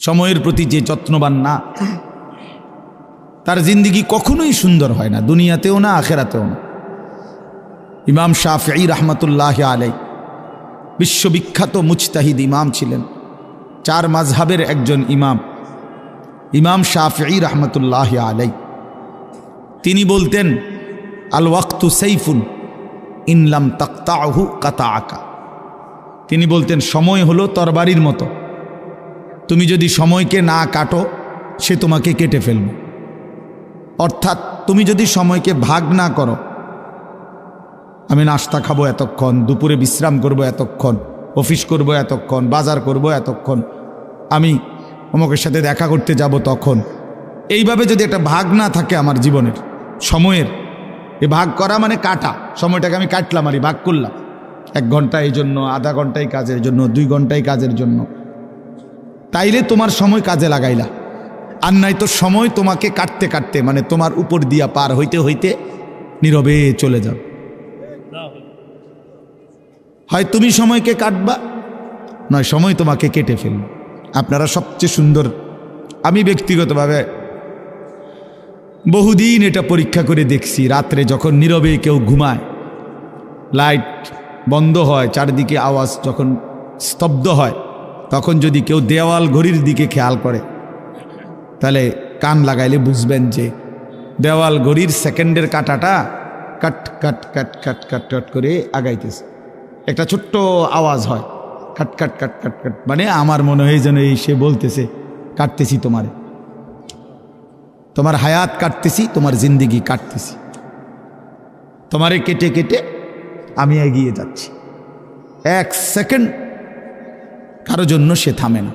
সময়ের প্রতি যে যত্নবান না, তার জিন্দিগি কখনোই সুন্দর হয় না, দুনিয়াতেও না আখেরাতেও না। ইমাম শাফিঈ রাহমাতুল্লাহি আলাইহি বিশ্ববিখ্যাত মুজতাহিদ ইমাম ছিলেন, 4 মাযহাবের একজন ইমাম, ইমাম শাফিঈ রাহমাতুল্লাহি আলাইহি। তিনি বলতেন, আল ওয়াক্তু সাইফুন ইন লাম তাকতাহু কাতাআকা। তিনি বলতেন, সময় হলো তরবারির মতো, তুমি যদি সময়কে না কাটো সে তোমাকে কেটে ফেলবে। অর্থাৎ তুমি যদি সময়কে ভাগ না করো, আমি নাস্তা খাবো এতক্ষণ, দুপুরে বিশ্রাম করব এতক্ষণ, অফিস করব এতক্ষণ, বাজার করব এতক্ষণ, আমি অমুকের সাথে দেখা করতে যাব তখন, এইভাবে যদি একটা ভাগ না থাকে আমার জীবনের সময়ের, এ ভাগ করা মানে কাটা, সময়টাকে আমি কাটলাম আর ভাগ করলাম, 1 ঘন্টা এই জন্য, আধা ঘন্টায় কাজের জন্য, 2 ঘন্টায় কাজের জন্য, তাইলে তোমার সময় কাজে লাগাইলা। আর নাই তো সময় তোমাকে কাটতে কাটতে, মানে তোমার উপর দিয়া পার হইতে হইতে নীরবে চলে যাও। হয় তুমি সময়কে কাটবা, নয় সময় তোমাকে কেটে ফেলবে। আপনারা সবচেয়ে সুন্দর, আমি ব্যক্তিগতভাবে বহুদিন এটা পরীক্ষা করে দেখছি, রাত্রে যখন নীরবে কেউ ঘুমায়, লাইট বন্ধ হয়, চারিদিকে আওয়াজ যখন স্তব্ধ হয়, তখন যদি কেউ দেওয়াল ঘড়ির দিকে খেয়াল করে, তাহলে কান লাগাইলে বুঝবেন যে দেওয়াল ঘড়ির সেকেন্ডের কাটাটা কাট কাট কাট কাট কাট কাট করে আগাইতেছে। একটা ছোট্ট আওয়াজ হয়, কাট কাট কাট কাট কাট, মানে আমার মনে হয় যেন এই সে বলতেছে, কাটতেছি তোমারে, তোমার হায়াত কাটতেছি, তোমার জিন্দিগি কাটতেছি, তোমারে কেটে কেটে আমি এগিয়ে যাচ্ছি। 1 সেকেন্ড কারো জন্য সে থামে না।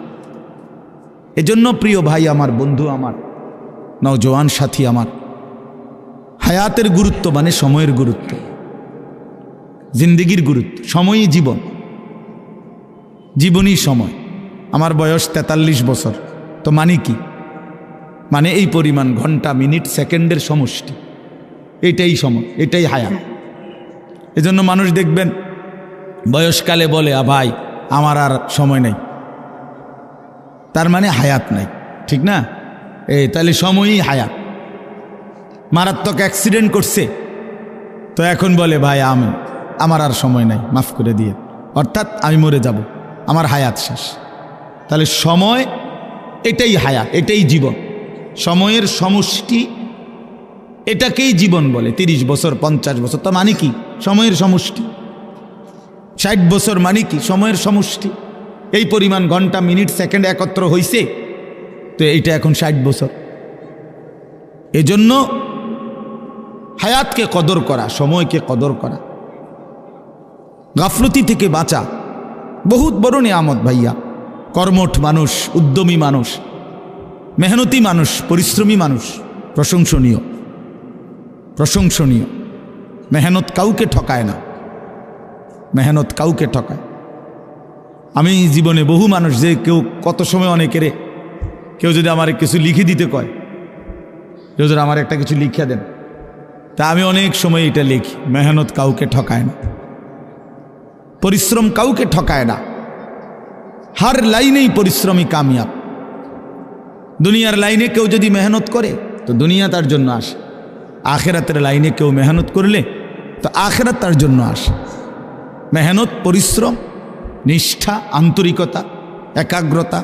এজন্য প্রিয় ভাই আমার, বন্ধু আমার, নওজোয়ান সাথী আমার, হায়াতের গুরুত্ব মানে সময়ের গুরুত্ব, জিন্দিগির গুরুত্ব। সময়ই জীবন, জীবনই সময়। আমার বয়স 43 বছর, তো মানে কি? মানে এই পরিমাণ ঘন্টা, মিনিট, সেকেন্ডের সমষ্টি, এটাই সময়, এটাই হায়াত। এজন্য মানুষ দেখবেন বয়সকালে বলে, ভাই আমার আর সময় নেই, তার মানে হায়াত নাই, ঠিক না? তাহলে সময়ই হায়াত। মারাত্মক অ্যাক্সিডেন্ট করছে, তো এখন বলে ভাই আমার আর সময় নাই, মাফ করে দিয়ে, অর্থাৎ আমি মরে যাব, আমার হায়াত শেষ। তাহলে সময় এটাই হায়াত, এটাই জীবন, সময়ের সমষ্টি, এটাকেই জীবন বলে। 30 বছর, 50 বছর, তা মানে কি? সময়ের সমষ্টি। 60 বছর মানে কি? সময়ের সমষ্টি। এই পরিমাণ ঘন্টা, মিনিট, সেকেন্ড একত্র হইছে, তো এইটা এখন 60 বছর। এজন্য হায়াতকে কদর করা, সময়কে কদর করা, গাফলতি থেকে বাঁচা বহুত বড় নিয়ামত ভাইয়া। কর্মঠ মানুষ, উদ্যমী মানুষ, মেহনতি মানুষ, পরিশ্রমী মানুষ প্রশংসনীয়, প্রশংসনীয়। মেহনত কাউকে ঠকায় না, মেহনত কাউকে ঠকায়। আমি জীবনে বহু মানুষ, যে কেউ কত সময় অনেকেরে, কেউ যদি আমার কিছু লিখে দিতে কয়, কেউ যদি আমার একটা কিছু লিখে দেন, তা আমি অনেক সময় এটা লিখি। মেহনত কাউকে ঠকায় না, পরিশ্রম কাউকে ঠকায় না, হার লাইনেই পরিশ্রমী কামিয়াব। দুনিয়ার লাইনে কেউ যদি মেহনত করে তো দুনিয়া তার জন্য আসে, আখেরাতের লাইনে কেউ মেহনত করলে তো আখেরাত তার জন্য আসে। মেহনত, পরিশ্রম, নিষ্ঠা, আন্তরিকতা, একাগ্রতা,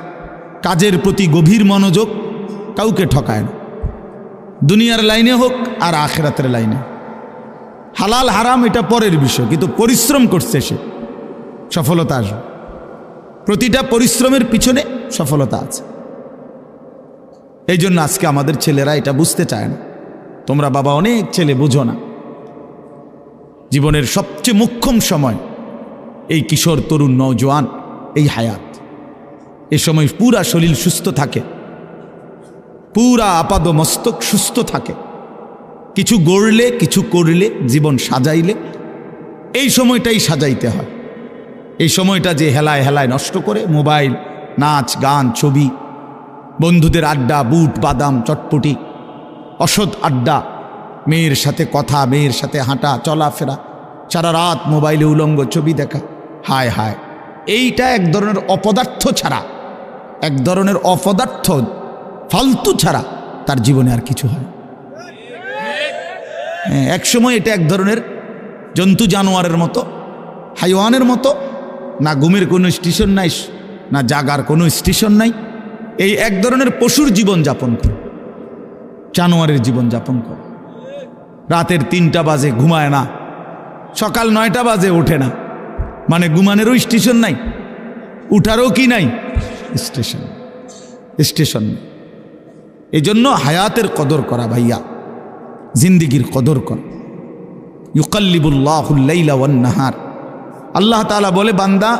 কাজের প্রতি গভীর মনোযোগ কাউকে ঠকায় না, দুনিয়ার লাইনে হোক আর আখেরাতের লাইনে। হালাল হারাম এটা পরের বিষয়, কিন্তু পরিশ্রম করছে সে, সফলতা আসবে। প্রতিটা পরিশ্রমের পিছনে সফলতা আছে। এই জন্য আজকে আমাদের ছেলেরা এটা বুঝতে চায় না। তোমরা বাবা অনেক ছেলে বুঝো না, জীবনের সবচেয়ে মোক্ষম সময় এই কিশোর, তরুণ, নওজোয়ান, এই হায়াত। এই সময় পুরা শরীর সুস্থ থাকে, পুরা আপাদ মস্তক সুস্থ থাকে। কিছু গড়লে, কিছু করলে, জীবন সাজাইলে এই সময়টাই সাজাইতে হয়। এই সময়টা যে হেলায় হেলায় নষ্ট করে, মোবাইল, নাচ, গান, ছবি, বন্ধুদের আড্ডা, বুট বাদাম, চটপটি, অসৎ আড্ডা, মেয়ের সাথে কথা, মেয়ের সাথে হাঁটা চলাফেরা, সারা রাত মোবাইলে উলঙ্গ ছবি দেখা, হায় হায়, এইটা এক ধরনের অপদার্থ ছাড়া এক ধরনের অপদার্থ ফালতু ছাড়া তার জীবনে আর কিছু হয়। এক সময় এটা এক ধরনের জন্তু জানোয়ারের মতো, হাইওয়ানের মতো, না ঘুমের কোনো স্টেশন নাই, না জাগার কোনো স্টেশন নাই, এই এক ধরনের পশুর জীবন যাপন করে, জানোয়ারের জীবন যাপন করে। রাতের 3টা বাজে ঘুমায় না, সকাল 9টা বাজে ওঠে না, মানে ঘুমানেরও স্টেশন নাই, উঠারও কি নাই স্টেশন নেই। এই জন্য হায়াতের কদর করা ভাইয়া, জিন্দিগির কদর করা। ইউকাল্লিবুল্লাহুল লাইলা ওয়ান নাহার, আল্লাহ তাআলা বলে বান্দা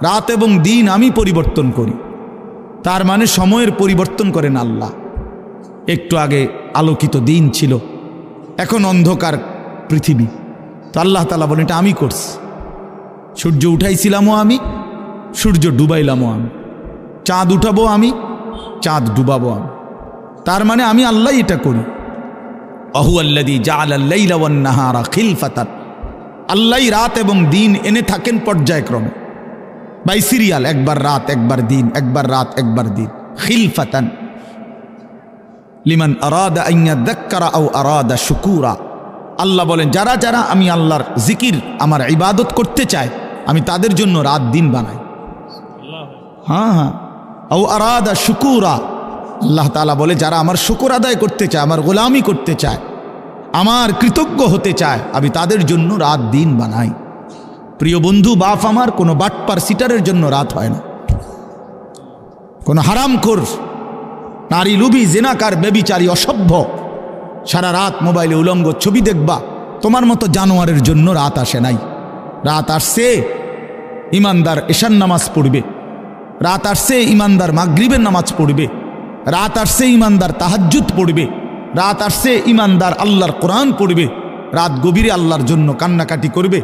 রাত এবং দিন আমি পরিবর্তন করি। তার মানে সময়ের পরিবর্তন করেন আল্লাহ। একটু আগে আলোকিত দিন ছিল, এখন অন্ধকার পৃথিবী, তো আল্লাহ তাআলা বলেন এটা আমি করছি। সূর্য উঠাইছিলামও আমি, সূর্য ডুবাইলামও আমি, চাঁদ উঠাবো আমি, চাঁদ ডুবাবো আমি। তার মানে আমি আল্লাহ এটা করি। আহুয়াল্লাযী জাআলাল লাইলা ওয়ান নাহারা খিলফাতান, আল্লাহই রাত এবং দিন এনে থাকেন পর্যায়ক্রমে, বাই সিরিয়াল, একবার রাত একবার দিন, একবার রাত একবার দিন, খিলফাতান লিমান আরাদা আন ইয়াযাক্কারা আও আরাদা শুকুরা। আল্লাহ বলেন যারা যারা আমি আল্লাহর জিকির, আমার ইবাদত করতে চায়, আমি তাদের জন্য রাত দিন বানাই। হ্যাঁ, আও আরাদা শুকুরা, আল্লাহ তাআলা বলে যারা আমার শুকর আদায় করতে চায়, আমার গোলামি করতে চায়, আমার কৃতজ্ঞ হতে চায়, আমি তাদের জন্য রাত দিন বানাই। প্রিয় বন্ধু, বাপ আমার, কোনো বাটপার সিটারের জন্য রাত হয় না, কোনো হারামখোর, নারী লুবি, জেনাকার, বেবিচারী, অসভ্য সারা রাত মোবাইলে উলঙ্গ ছবি দেখবা, তোমার মতো জানোয়ারের জন্য রাত আসে নাই। রাত আসছে ইমানদার এশার নামাজ পড়বে, রাত আসছে ইমানদার মাগরিবের নামাজ পড়বে, রাত আসছে ইমানদার তাহাজ্জুদ পড়বে, রাত আসছে ইমানদার আল্লাহর কোরআন পড়বে, রাত গভীরে আল্লাহর জন্য কান্নাকাটি করবে।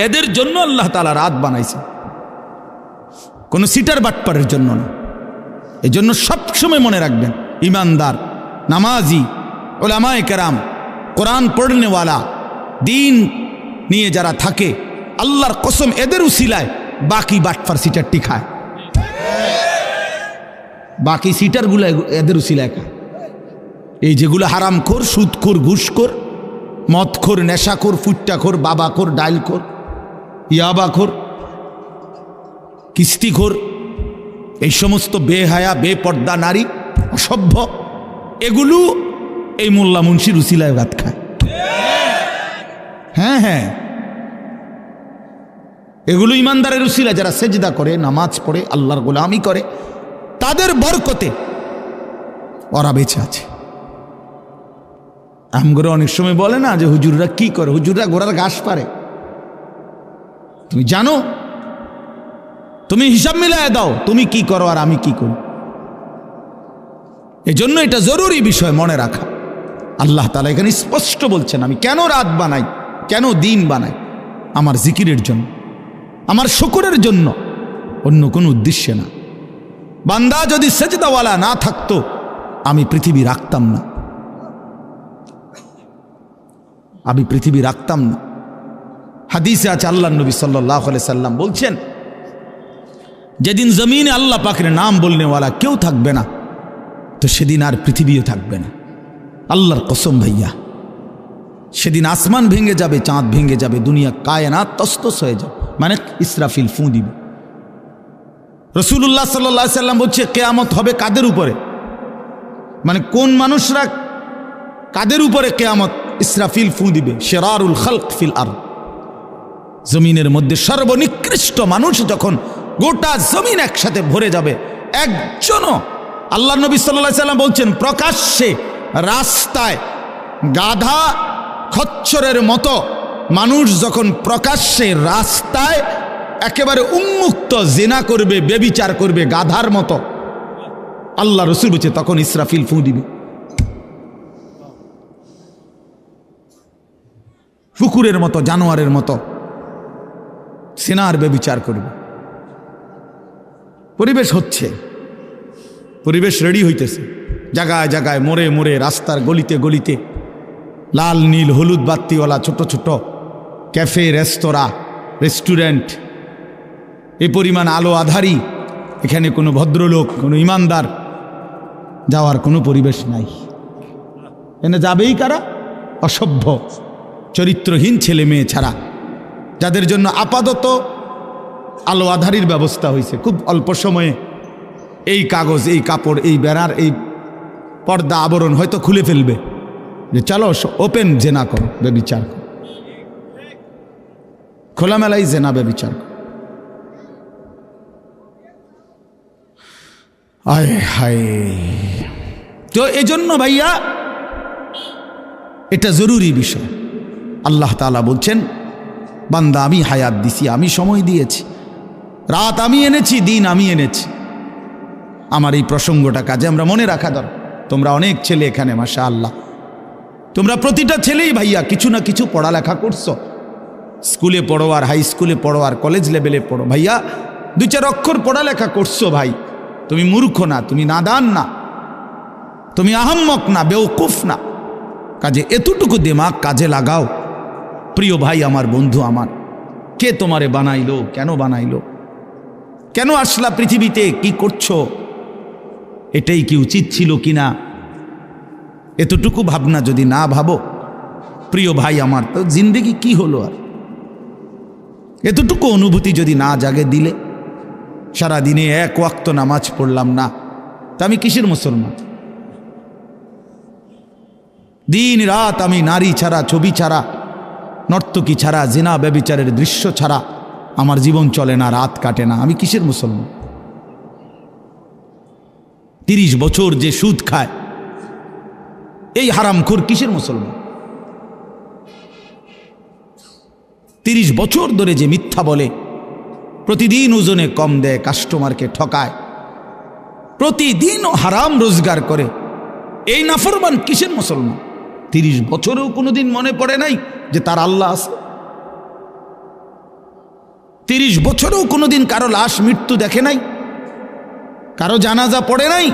এদের জন্য আল্লাহ তাআলা রাত বানাইছে, কোনো সিটার বাটপারের জন্য না। এই জন্য সবসময় মনে রাখবেন, ইমানদার, নামাজি, উলামায়ে কেরাম, কোরআন পড়নেওয়ালা, দিন নিয়ে যারা থাকে, আল্লাহর কসম এদের উসিলায় বাকি বাটপার সিটারটি খায়, বাকি সিটারগুলো এদের উসিলায় খায়। এই যেগুলো হারামখোর, সুদখোর, ঘুষখোর, মদখোর, নেশাখোর, ফুট্টাখোর, বাবাখোর, ডাইলখোর, ইয়াবাখোর, কিস্তিখোর, এই সমস্ত বেহায়া বেপর্দা নারী, অসভ্য, এগুলো এই মোল্লা মুন্সির উসিলায় রাত খায়। হ্যাঁ, এগুলো ইমানদারের উসিলা, যারা সেজদা করে, নামাজ পড়ে, আল্লাহর গোলামি করে, তাদের বরকতে ওরা বেঁচে আছে। আমগরে অনেক সময় বলে না যে হুজুররা কি করে, হুজুররা ঘোড়ার ঘাস পারে। তুমি জানো? তুমি হিসাব মিলায় দাও, তুমি কি করো আর আমি কি করি। এজন্য এটা জরুরি বিষয় মনে রাখা। আল্লাহ তাআলা এখানে স্পষ্ট বলছেন, আমি কেন রাত বানাই, কেন দিন বানাই, আমার জিকিরের জন্য, আমার শুকরের জন্য, অন্য কোনো উদ্দেশ্যে না। বান্দা যদি সেজদাওয়ালা না থাকতো, আমি পৃথিবী রাখতাম না, আমি পৃথিবী রাখতাম না। হাদিসে আছে, আল্লাহ নবী সাল্লাল্লাহু আলাইহি সাল্লাম বলছেন, যেদিন জমিনে আল্লাহ পাকের নাম বলনেওয়ালা কেউ থাকবে না, তো সেদিন আর পৃথিবীও থাকবে না। আল্লাহর কসম ভাইয়া, সেদিন আসমান ভেঙে যাবে, চাঁদ ভেঙে যাবে, দুনিয়া কায়নাত তসতস হয়ে যাবে, মানে ইসরাফিল ফুঁ দিবে। রাসূলুল্লাহ সাল্লাল্লাহু আলাইহি সাল্লাম বলছে, কিয়ামত হবে কাদের উপরে, মানে কোন মানুষরা, কাদের উপরে কিয়ামত ইসরাফিল ফুঁ দিবে? শিরারুল খালক ফিল আরদ, জমিনের মধ্যে সর্বনিকৃষ্ট মানুষ যখন গোটা জমিন একসাথে ভরে যাবে, একজনও, আল্লাহ নবী সাল্লাল্লাহু আলাইহি সাল্লাম বলছেন, প্রকাশ্যে রাস্তায় গাধা খচ্চরের মতো মানুষ যখন প্রকাশ্যে রাস্তায় একেবারে উন্মুক্ত জিনা করবে, বেবিচার করবে গাধার মতো, আল্লাহ রাসূল বলছে তখন ইসরাফিল ফুঁ দিবে। কুকুরের মতো, জানোয়ারের মতো সিনার বেবিচার করবে। পরিবেশ হচ্ছে, পরিবেশ রেডি হইতেছে, জায়গায় জায়গায়, মোড়ে মোড়ে, রাস্তার গলিতে গলিতে লাল নীল হলুদ বাত্তিওয়ালা ছোট ছোট ক্যাফে, রেস্তোরাঁ, রেস্টুরেন্ট, এই পরিমাণ আলো আধারী এখানে কোনো ভদ্রলোক, কোনো ইমানদার যাওয়ার কোনো পরিবেশ নাই। এনে যাবেই কারা? অসভ্য চরিত্রহীন ছেলে মেয়ে ছাড়া, যাদের জন্য আপাতত আলো আধারির ব্যবস্থা হয়েছে। খুব অল্প সময়ে এই কাগজ, এই কাপড়, এই বেড়ার, এই পর্দা আবরণ হয়তো খুলে ফেলবে যে চলো ওপেন জেনা করো, বেবিচার করো, খোলামেলাই জেনা বেবিচার করো। আয় হায়! তো এজন্য ভাইয়া এটা জরুরি বিষয়। আল্লাহ তাআলা বলছেন, বান্দা আমি হায়াত দিছি, আমি সময় দিয়েছি, রাত আমি এনেছি, দিন আমি এনেছি। আমার এই প্রসঙ্গটা কাজে আমরা মনে রাখা দরকার। তোমরা অনেক ছেলে এখানে, মাশাআল্লাহ, তোমরা প্রতিটা ছেলেই ভাইয়া কিছু না কিছু পড়ালেখা করছো। স্কুলে পড়ো, আর হাই স্কুলে পড়ো, আর কলেজ লেভেলে পড়ো। ভাইয়া 2-4 অক্ষর পড়ালেখা করছো ভাই। তুমি মূর্খ না, তুমি নাদান না, তুমি আহাম্মক না, বেওকুফ না। কাজে এতটুকু দিমাগ কাজে লাগাও। প্রিয় ভাই আমার, বন্ধু আমার, কে তোমারে বানাইলো? কেন বানাইলো? কেন আসলা পৃথিবীতে? কি করছো? এটাই কি উচিত ছিল কিনা? এতটুকু ভাবনা যদি না ভাবো, প্রিয় ভাই আমার, তো জিন্দেগি কি হলো? আর এতটুকু অনুভূতি যদি না জাগে দিলে, সারাদিনে 1 ওয়াক্ত নামাজ পড়লাম না, তা আমি কিসের মুসলমান? দিন রাত আমি নারী ছাড়া, ছবি ছাড়া, নর্তকী ছাড়া, জিনা ব্যভিচারের দৃশ্য ছাড়া আমার জীবন চলে না, রাত কাটে না, আমি কিসের মুসলমান? 30 বছর যে সুদ খায়, এই হারামখোর কিসের মুসলমান? 30 বছর ধরে যে মিথ্যা বলে, প্রতিদিন ওজনে কম দেয়, কাস্টমারকে ঠকায়, প্রতিদিনও হারাম রোজগার করে, এই নাফরমান কিসের মুসলমান? 30 বছরেও কোনোদিন মনে পড়ে নাই যে তার আল্লাহ আছে? 30 বছরেও কোনোদিন কারো লাশ মৃত্যু দেখে নাই, কারো জানাজা পড়ে নাই,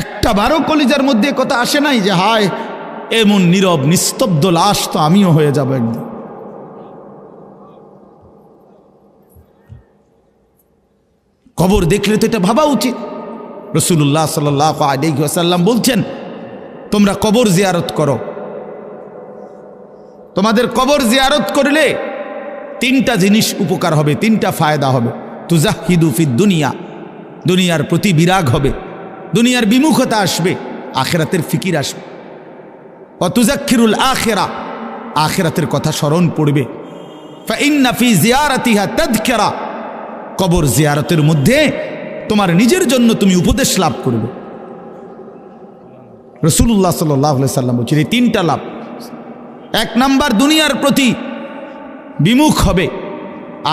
একটা বারো কলিজার মধ্যে কথা আসে নাই যে হায় এমন নীরব নিস্তব্ধ লাশ তো আমিও হয়ে যাব একদিন। কবর দেখলে তো এটা ভাবা উচিত। রাসূলুল্লাহ সাল্লাল্লাহু আলাইহি ওয়াসাল্লাম বলছেন, তোমরা কবর জিয়ারত করো। তোমাদের কবর জিয়ারত করলে 3টা জিনিস উপকার হবে, 3টা ফায়দা হবে। তুজাহিদু ফিদ দুনিয়া, দুনিয়ার প্রতি বিরাগ হবে, দুনিয়ার বিমুখতা আসবে, আখিরাতের ফিকির আসবে। ওয়া তুযাক্কিরুল আখিরা, আখিরাতের কথা স্মরণ পড়বে। ফা ইন্না ফি জিয়ারাতিহা তাযকিরা, কবর জিয়ারতের মধ্যে তোমার নিজের জন্য তুমি উপদেশ লাভ করবে। রাসূলুল্লাহ সাল্লাল্লাহু আলাইহি সাল্লাম বলেছেন এই 3টা লাভ। 1 নাম্বার, দুনিয়ার প্রতি বিমুখ হবে,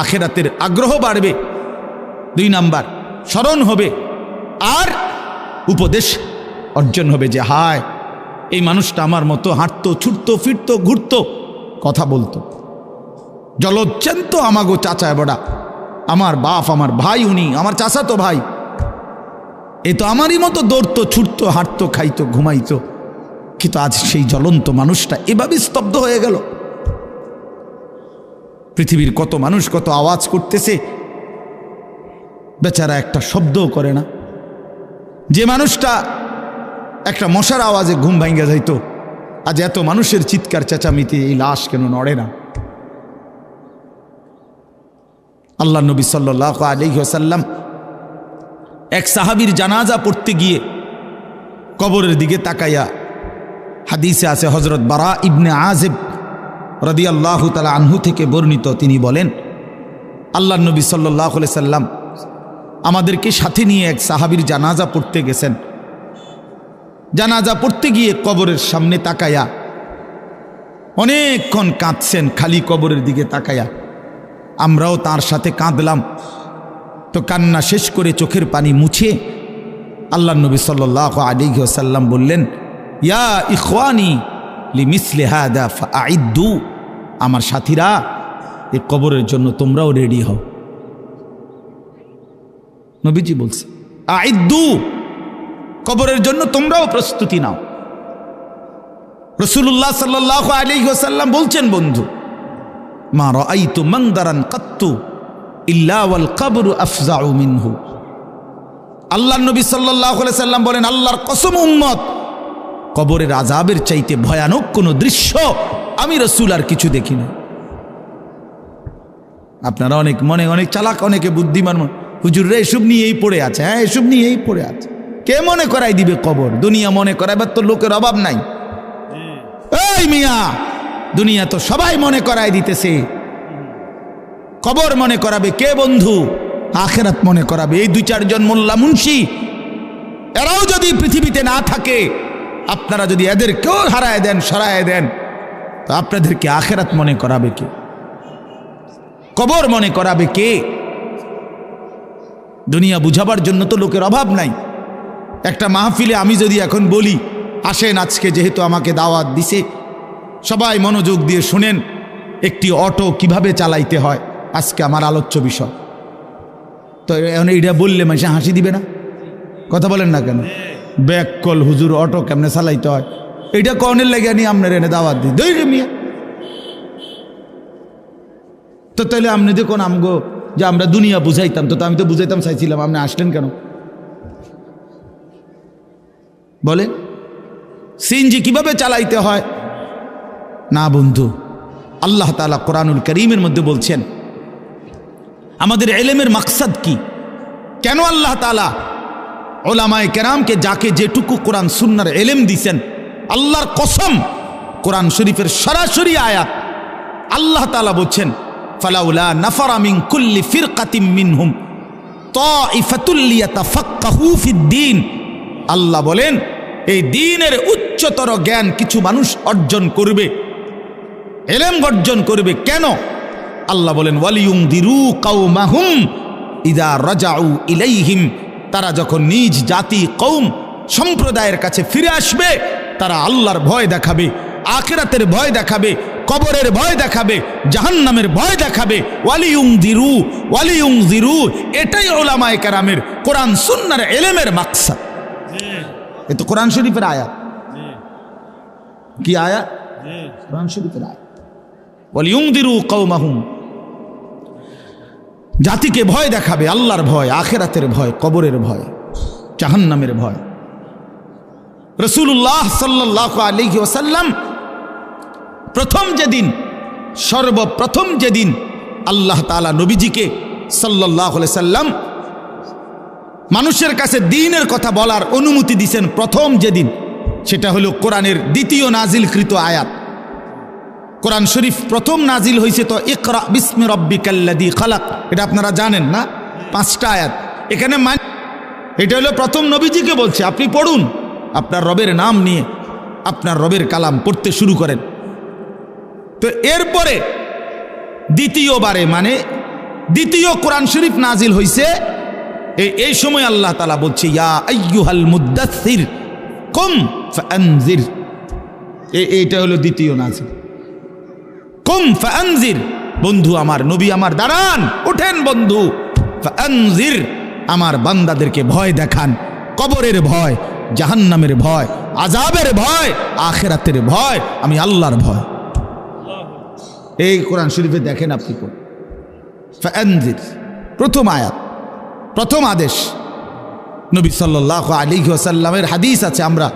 আখিরাতের আগ্রহ বাড়বে। 2 নাম্বার, স্মরণ হবে, আর উপদেশ অর্জন হবে যে হায় এই মানুষটা আমার মতো হাঁটতো, ছুটতো, ফিরতো, ঘুরতো, কথা বলতো, জলচ্ছেন্ত আমাগো চাচায় বড়া, আমার বাপ, আমার ভাই, উনি আমার চাচাতো ভাই, এ তো আমারই মতো দৌড়তো, ছুটতো, হাঁটতো, খাইতো, ঘুমাইতো, কিন্তু আজ সেই জ্বলন্ত মানুষটা এভাবে স্তব্ধ হয়ে গেল। পৃথিবীর কত মানুষ কত আওয়াজ করতেছে, বেচারা একটা শব্দও করে না। যে মানুষটা একটা মশার আওয়াজে ঘুম ভাঙ্গা যাইতো, আজ এত মানুষের চিৎকার চেঁচামেচি, এই লাশ কেন নড়ে না? আল্লাহ নবী সাল্লাল্লাহু আলাইহি ওয়াসাল্লাম এক সাহাবীর জানাজা পড়তে গিয়ে কবরের দিকে তাকাইয়া, হাদিসে আছে হযরত বারা ইবনে আযিব রাদিয়াল্লাহু তাআলা আনহু থেকে বর্ণিত, তিনি বলেন আল্লাহ নবী সাল্লাল্লাহু আলাইহি সাল্লাম আমাদেরকে সাথে নিয়ে এক সাহাবীর জানাজা পড়তে গেছেন। জানাজা পড়তে গিয়ে কবরের সামনে তাকায়া অনেকক্ষণ কাঁদছেন, খালি কবরের দিকে তাকায়া। আমরাও তার সাথে কাঁদলাম। তো কান্না শেষ করে চোখের পানি মুছে আল্লাহ নবী সাল্লাল্লাহু আলাইহি ওয়াসাল্লাম বললেন, ইয়া ইখওয়ানি লিমিসলি হাদা ফাআইদ্দু, আমার সাথীরা এই কবরের জন্য তোমরাও রেডি হও। নবীজি বলছে আইদ্দু, কবরের জন্য তোমরাও প্রস্তুতি নাও। রাসূলুল্লাহ সাল্লাল্লাহু আলাইহি ওয়াসাল্লাম বলছেন, বন্ধু মা রাআইতু মানদারান কাত্তু ইল্লা ওয়াল কবরু আফজাউ মিনহু। আল্লাহর নবী সাল্লাল্লাহু আলাইহি সাল্লাম বলেন, আল্লাহর কসম উম্মত, কবরের আযাবের চাইতে ভয়ানক কোনো দৃশ্য আমি রাসূল আর কিছু দেখি না। আপনারা অনেক চালাক, অনেকে বুদ্ধিমান, হুজুররা এসব নিয়েই পড়ে আছে। হ্যাঁ, এসব নিয়েই পড়ে আছে। কে মনে করাই দিবে কবর? দুনিয়া মনে করাইবার তো লোকের অভাব নাই। এই মিয়া, দুনিয়া তো সবাই মনে করাই দিতেছে। কবর মনে করাবে কে বন্ধু? আখেরাত মনে করাবে এই 2-4 জন মোল্লা মুন্সি। এরাও যদি পৃথিবীতে না থাকে, আপনারা যদি এদেরকেও হারায় দেন, সরায় দেন, তো আপনাদেরকে আখেরাত মনে করাবে কে? কবর মনে করাবে কে? দুনিয়া বুঝাবার জন্য তো লোকের অভাব নাই। একটা মাহফিলে আমি যদি এখন বলি, আসেন আজকে যেহেতু আমাকে দাওয়াত দিছে, সবাই মনোযোগ দিয়ে শুনেন একটি অটো কিভাবে চালাইতে হয়, আজকে আমার আলোচ্য বিষয়। তো এখন এইটা বললে মানুষ হাসি দিবে না? কথা বলেন না কেন? ব্যাক কল হুজুর, অটো কেমনে চালাইতে হয় এইটা কনের লেগে নিয়ে আপনার এনে দাওয়াত দিই দই রে মিয়া। তো তাহলে আপনি দেখুন আমগো যে আমরা দুনিয়া বুঝাইতাম, তো আমি তো বুঝাইতাম চাইছিলাম, আপনি আসলেন কেন বলেন? সিএনজি কিভাবে চালাইতে হয় না বন্ধু, আল্লাহ তাআলা কোরআনুল কারীমের মধ্যে বলছেন আমাদের ইলমের মাকসাদ কি, কেন আল্লাহ তাআলা উলামায়ে কেরামকে যাকে যেটুকু কোরআন সুন্নাহর ইলম দিয়েছেন, আল্লাহর কসম কোরআন শরীফের সরাসরি আয়াত আল্লাহ তাআলা বলছেন ফালাউলা নাফারা মিন কুল্লি ফিরকাতিম মিনহুম তাইফাতুল লিয়াতাফাক্কাহু ফিদ্দীন। আল্লাহ বলেন এই দ্বীনের উচ্চতর জ্ঞান কিছু মানুষ অর্জন করবে, ইলম অর্জন করবে। কেন? আল্লাহ বলেন ওয়ালিয়ুনদিরু কওমাহুম ইযা রাজাউ ইলাইহিম, তারা যখন নিজ জাতি কওম সম্প্রদায়ের কাছে ফিরে আসবে, তারা আল্লাহর ভয় দেখাবে, আখিরাতের ভয় দেখাবে, কবরের ভয় দেখাবে, জাহান্নামের ভয় দেখাবে। ওয়ালিয়ুনদিরু, এটাই উলামায়ে কেরামের কোরআন সুন্নাহর ইলমের মাকসাদ। এ তো কোরআন শরীফের আয়াত। কি আয়াত? কোরআন শরীফের আয়াত। ওয়ালিয়ুনদিরু কওমাহুম, জাতিকে ভয় দেখাবে, আল্লাহর ভয়, আখিরাতের ভয়, কবরের ভয়, জাহান্নামের ভয়। রাসূলুল্লাহ সাল্লাল্লাহু আলাইহি ওয়াসাল্লাম সর্বপ্রথম যেদিন আল্লাহ তাআলা নবীজিকে সাল্লাল্লাহু আলাইহি সাল্লাম মানুষের কাছে দ্বীনের কথা বলার অনুমতি দিয়েছেন, প্রথম যেদিন, সেটা হলো কোরআনের দ্বিতীয় নাজিলকৃত আয়াত। কোরআন শরীফ প্রথম নাজিল হয়েছে তো ইকরা বিসমি রাব্বিকাল্লাযী খালাক, এটা আপনারা জানেন না? 5টা আয়াত এখানে। এটা হলো প্রথম নবীজিকে বলছে আপনি পড়ুন, আপনার রবের নাম নিয়ে আপনার রবের কালাম পড়তে শুরু করেন। তো এরপরে দ্বিতীয়বারে, মানে দ্বিতীয় কোরআন শরীফ নাজিল হয়েছে এই সময় আল্লাহ তাআলা বলছে ইয়া আইয়ুহাল মুদ্দাসসির কুম ফাআনজির। এইটা হলো দ্বিতীয় নাজিল। কুম ফাআনজির, বন্ধু আমার, নবী আমার, দাঁড়ান, ওঠেন বন্ধু, ফাআনজির, আমার বান্দাদেরকে ভয় দেখান, কবরের ভয়, জাহান্নামের ভয়, আযাবের ভয়, আখিরাতের ভয়, আমি আল্লাহর ভয়। এই কোরআন শরীফে দেখেন আপনি, ফাআনজির প্রথম আয়াত, প্রথম আদেশ। নবী সাল্লাল্লাহু আলাইহি ওয়াসাল্লামের হাদিস আছে, আমরা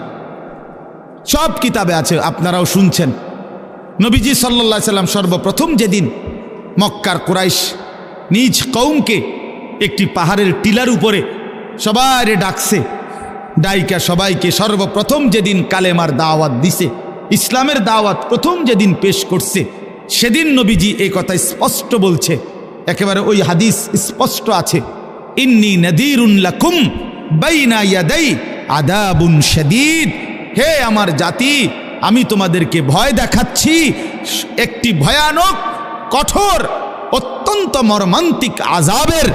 সব কিতাবে আছে, আপনারাও শুনছেন। নবীজি সাল্লাল্লাহু আলাইহি সাল্লাম সর্বপ্রথম যেদিন মক্কার কুরাইশ নিজ কওমকে একটি পাহাড়ের টিলার উপরে সবাইরে ডাকছে, ডাইকা সবাইকে সর্বপ্রথম যেদিন কালেমার দাওয়াত দিছে, ইসলামের দাওয়াত প্রথম যেদিন পেশ করছে, সেদিন নবীজি এই কথা স্পষ্ট বলছে, একেবারে ওই হাদিস স্পষ্ট আছে, ইন্নী নাযীরুন লাকুম বাইনা ইয়াদাই আযাবুন শাদীদ, হে আমার জাতি, আমি তোমাদেরকে ভয় দেখাচ্ছি একটি ভয়ানক, কঠোর, অত্যন্ত মর্মান্তিক আযাবের,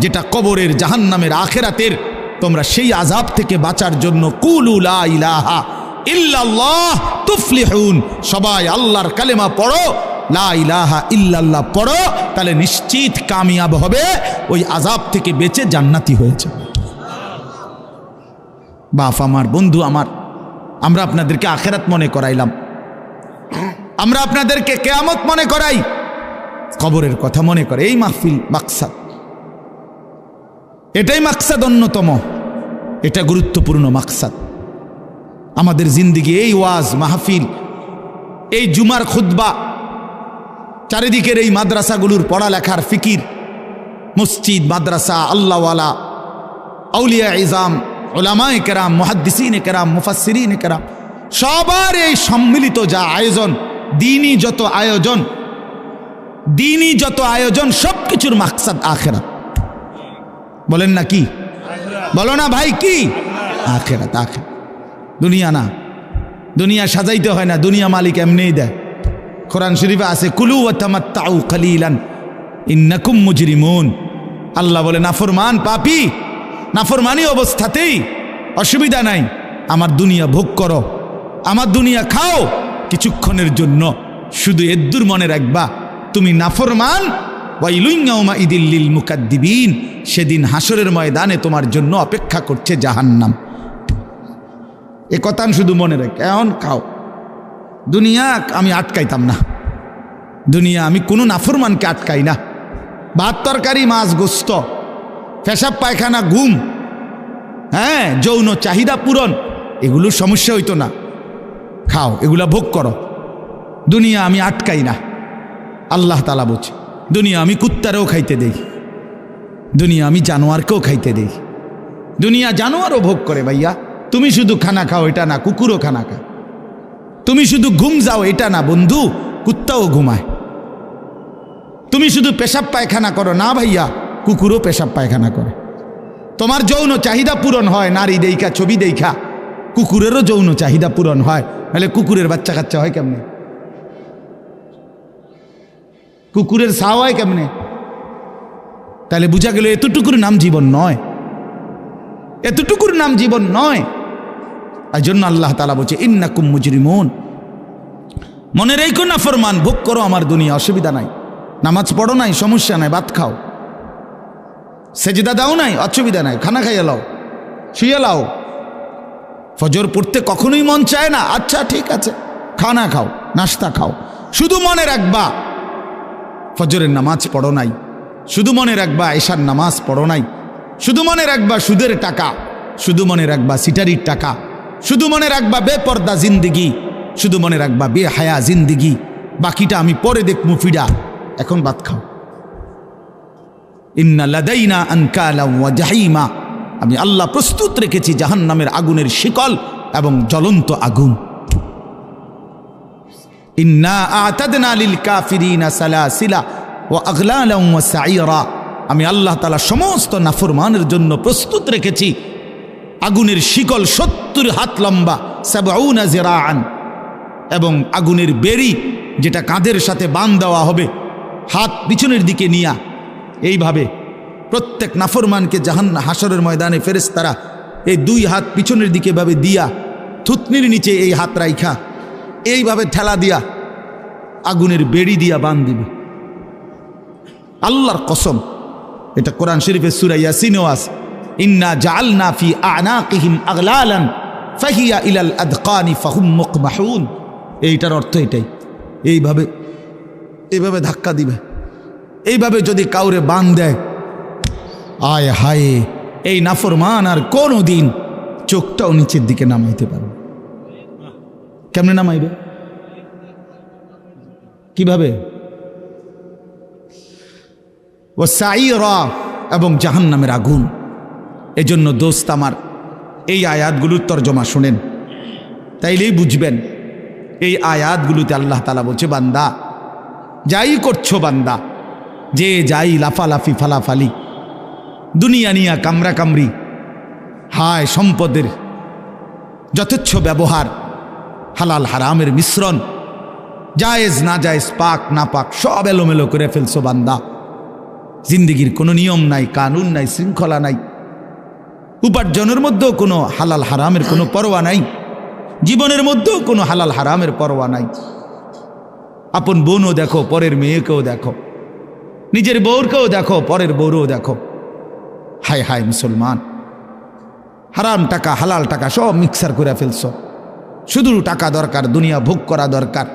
যেটা কবরের, জাহান্নামের, আখিরাতের। তোমরা সেই আযাব থেকে বাঁচার জন্য কুলু লা ইলাহা ইল্লাল্লাহ তুফলিহুন, সবাই আল্লাহর কালেমা পড়ো, লা ইলাহা ইল্লাল্লাহ পড়ো, তাহলে নিশ্চিত কামিয়াব হবে, ওই আযাব থেকে বেঁচে জান্নাতি হয়েছে। বাপ আমার, বন্ধু আমার, আমরা আপনাদেরকে আখিরাত মনে করাইলাম, আমরা আপনাদেরকে কিয়ামত মনে করাই, কবরের কথা মনে করে। এই মাহফিল মাকসাদ, এটাই মাকসাদ অন্যতম, এটা গুরুত্বপূর্ণ মাকসাদ আমাদের জিন্দিগি। এই ওয়াজ মাহফিল, এই জুমার খুতবা, চারিদিকের এই মাদ্রাসাগুলোর পড়ালেখার ফিকির, মসজিদ মাদ্রাসা, আল্লাহওয়ালা, আউলিয়া ইজাম, উলামায়ে কেরাম, মুহাদ্দিসিনে কেরাম, মুফাসসিরিনে কেরাম, সবার এই সম্মিলিত যা আয়োজন, দ্বীনি যত আয়োজন সব কিছুর মাকসাদ আখিরাত। বলেন না কি? বলো না ভাই, কি? আখিরাত। দুনিয়া না, দুনিয়া সাজাইতে হয় না, দুনিয়া মালিক এমনিই দেয়। কোরআন শরীফে আছে কুলু ওয়া তামাত্তাউ কালিলান ইন্নাকুম মুজরিমুন। আল্লাহ বলে নাফরমান পাপী, নাফরমানি অবস্থাতেই অসুবিধা নাই, আমার দুনিয়া ভোগ করো, আমার দুনিয়া খাও কিছুক্ষণের জন্য, শুধু এদ্দুর মনে রাখবা তুমি নাফরমান। ওয়াইলুন ইয়াউমাইদিল লিল মুকাদ্দিবিন, সেদিন হাসরের ময়দানে তোমার জন্য অপেক্ষা করছে জাহান্নাম। এ কথা শুধু মনে রাখ। এখন খাও, দুনিয়া আমি আটকাইতাম না, দুনিয়া আমি কোনো নাফরমানকে আটকাই না। ভাত তরকারি মাছ গোস্ত, পেশাব পায়খানা, ঘুম, হ্যাঁ, যৌন চাহিদা পূরণ, এগুলোর সমস্যা হইতো না। খাও, এগুলা ভোগ করো, দুনিয়া আমি আটকাই না। আল্লাহ তাআলা বলছে দুনিয়া আমি কুত্তারেও খাইতে দেই, দুনিয়া আমি জানোয়ারকেও খাইতে দেই। দুনিয়া জানোয়ারও ভোগ করে ভাইয়া। তুমি শুধু খানা খাও এটা না, কুকুরও খানা খায়। তুমি শুধু ঘুম যাও এটা না বন্ধু, কুত্তাও ঘুমায়। তুমি শুধু পেশাব পায়খানা করো না ভাইয়া, কুকুরও পেশাব পায়খানা করে। তোমার যৌন চাহিদা পূরণ হয় নারী দেইখা, ছবি দেইখা, কুকুরেরও যৌন চাহিদা পূরণ হয়। নাহলে কুকুরের বাচ্চা কাচ্চা হয় কেমনে? কুকুরের ছাও হয় কেমনে? তাহলে বুঝা গেল এতটুকুর নাম জীবন নয়, এতটুকুর নাম জীবন নয়। এই জন্য আল্লাহ তাআলা বলছে ইন্নাকুম মুজরিমুন, মনে রেখো নাফরমান, ভোগ করো আমার দুনিয়া, অসুবিধা নাই। নামাজ পড়ো নাই, সমস্যা নাই, ভাত খাও। সেজদা দাও নাই, অসুবিধা নাই, খানা খাইয়া লাও, শুয়ে লাও। ফজর পড়তে কখনোই মন চায় না, আচ্ছা ঠিক আছে, খানা খাও, নাস্তা খাও। শুধু মনে রাখবা ফজরের নামাজ পড়ো নাই, শুধু মনে রাখবা এশার নামাজ পড়ো নাই, শুধু মনে রাখবা সুদের টাকা, শুধু মনে রাখবা সিটারির টাকা, শুধু মনে রাখবা বেপর্দা জিন্দিগি, শুধু মনে রাখবা বেহায়া জিন্দিগি। বাকিটা আমি পরে দেখমু ফিডা, এখন ভাত খাও। ইন্না লাদাইনা আনকালা ওয়া জাহিমা, আমি আল্লাহ প্রস্তুত রেখেছি জাহান্নামের আগুনের শিকল এবং জ্বলন্ত আগুন। ইন্না আ'তাদনা লিল কাফিরিনা সালাসিলা ওয়া আগলালান ওয়া সাইরা, আমি আল্লাহ তাআলা সমস্ত নাফরমানের জন্য প্রস্তুত রেখেছি আগুনের শিকল 70 হাত লম্বা, 70 জিরাআন, এবং আগুনের বেড়ি যেটা কাঁধের সাথে বাঁধ দেওয়া হবে, হাত পিছনের দিকে নিয়া, এইভাবে প্রত্যেক নাফরমানকে হাসরের ময়দানে ফেরেশতারা এই 2 হাত পিছনের দিকে ভাবে দিয়া, থুতনির নিচে এই হাত রাইখা এইভাবে ঠেলা দিয়া আগুনের বেড়ি দিয়া বাঁধ দিবে। আল্লাহর কসম, এটা কোরআন শরীফের সূরা ইয়াসিনেও আছে, ইন্না জাআলনা ফি আ'নাকিহিম আগলালান ফাহিয়া ইলাল আদকানি ফাহুম মুকমাহুন। এইটার অর্থ এটাই, এইভাবে ধাক্কা দিবে। এইভাবে যদি কাউরে বাঁধ দেয়, আয় হায়, এই নাফরমান আর কোনো দিন চোখটাও নিচের দিকে নামাইতে পারবে। কেমনে নামাইবে? কিভাবে? ও সাইরা, এবং জাহান্নামের আগুন। এজন্য দোস্ত আমার, এই আয়াতগুলোর তরজমা শুনেন, তাইলেই বুঝবেন। এই আয়াতগুলোতে আল্লাহ তাআলা বলছে, বান্দা যাই করছো, বান্দা যে যাই লাফালাফি ফালাফালি, দুনিয়া নিয়া কামরা কামরি, হায় সম্পদের যথেচ্ছ ব্যবহার, হালাল হারামের মিশ্রণ, জায়েজ না জায়েজ, পাক না পাক, সব এলোমেলো করে ফেলছো বান্দা। জিন্দিগির কোনো নিয়ম নাই, কানুন নাই, শৃঙ্খলা নাই, উপার্জনের মধ্যেও কোনো হালাল হারামের কোনো পরোয়া নাই, জীবনের মধ্যেও কোনো হালাল হারামের পরোয়া নাই। আপন বোনও দেখো, পরের মেয়েকেও দেখো, নিজের বউরকেও দেখো, পরের বউরও দেখো। হায় হায় মুসলমান, হারাম টাকা হালাল টাকা সব মিক্সার করে ফেলছো। শুধু টাকা দরকার, দুনিয়া ভোগ করা দরকার,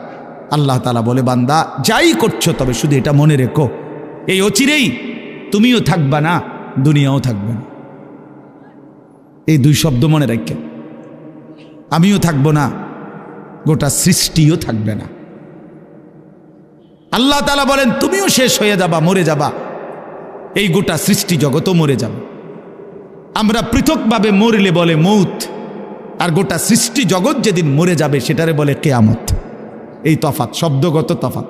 আল্লাহ তাআলা বলে, বান্দা যাই করছো তবে শুধু এটা মনে রেখো, এই অচিরেই তুমিও থাকবা না, দুনিয়াও থাকবে না। এই দুই শব্দ মনে রাখেন, আমিও থাকবো না, গোটা সৃষ্টিও থাকবে না। আল্লাহ তাআলা বলেন তুমিও শেষ হয়ে যাবা, মরে যাবা, এই গোটা সৃষ্টি জগতও মরে যাবে। আমরা পৃথকভাবে মরলে বলে মৌত, আর গোটা সৃষ্টি জগৎ যেদিন মরে যাবে সেটারে বলে কিয়ামত। এই তফাৎ, শব্দগত তফাৎ।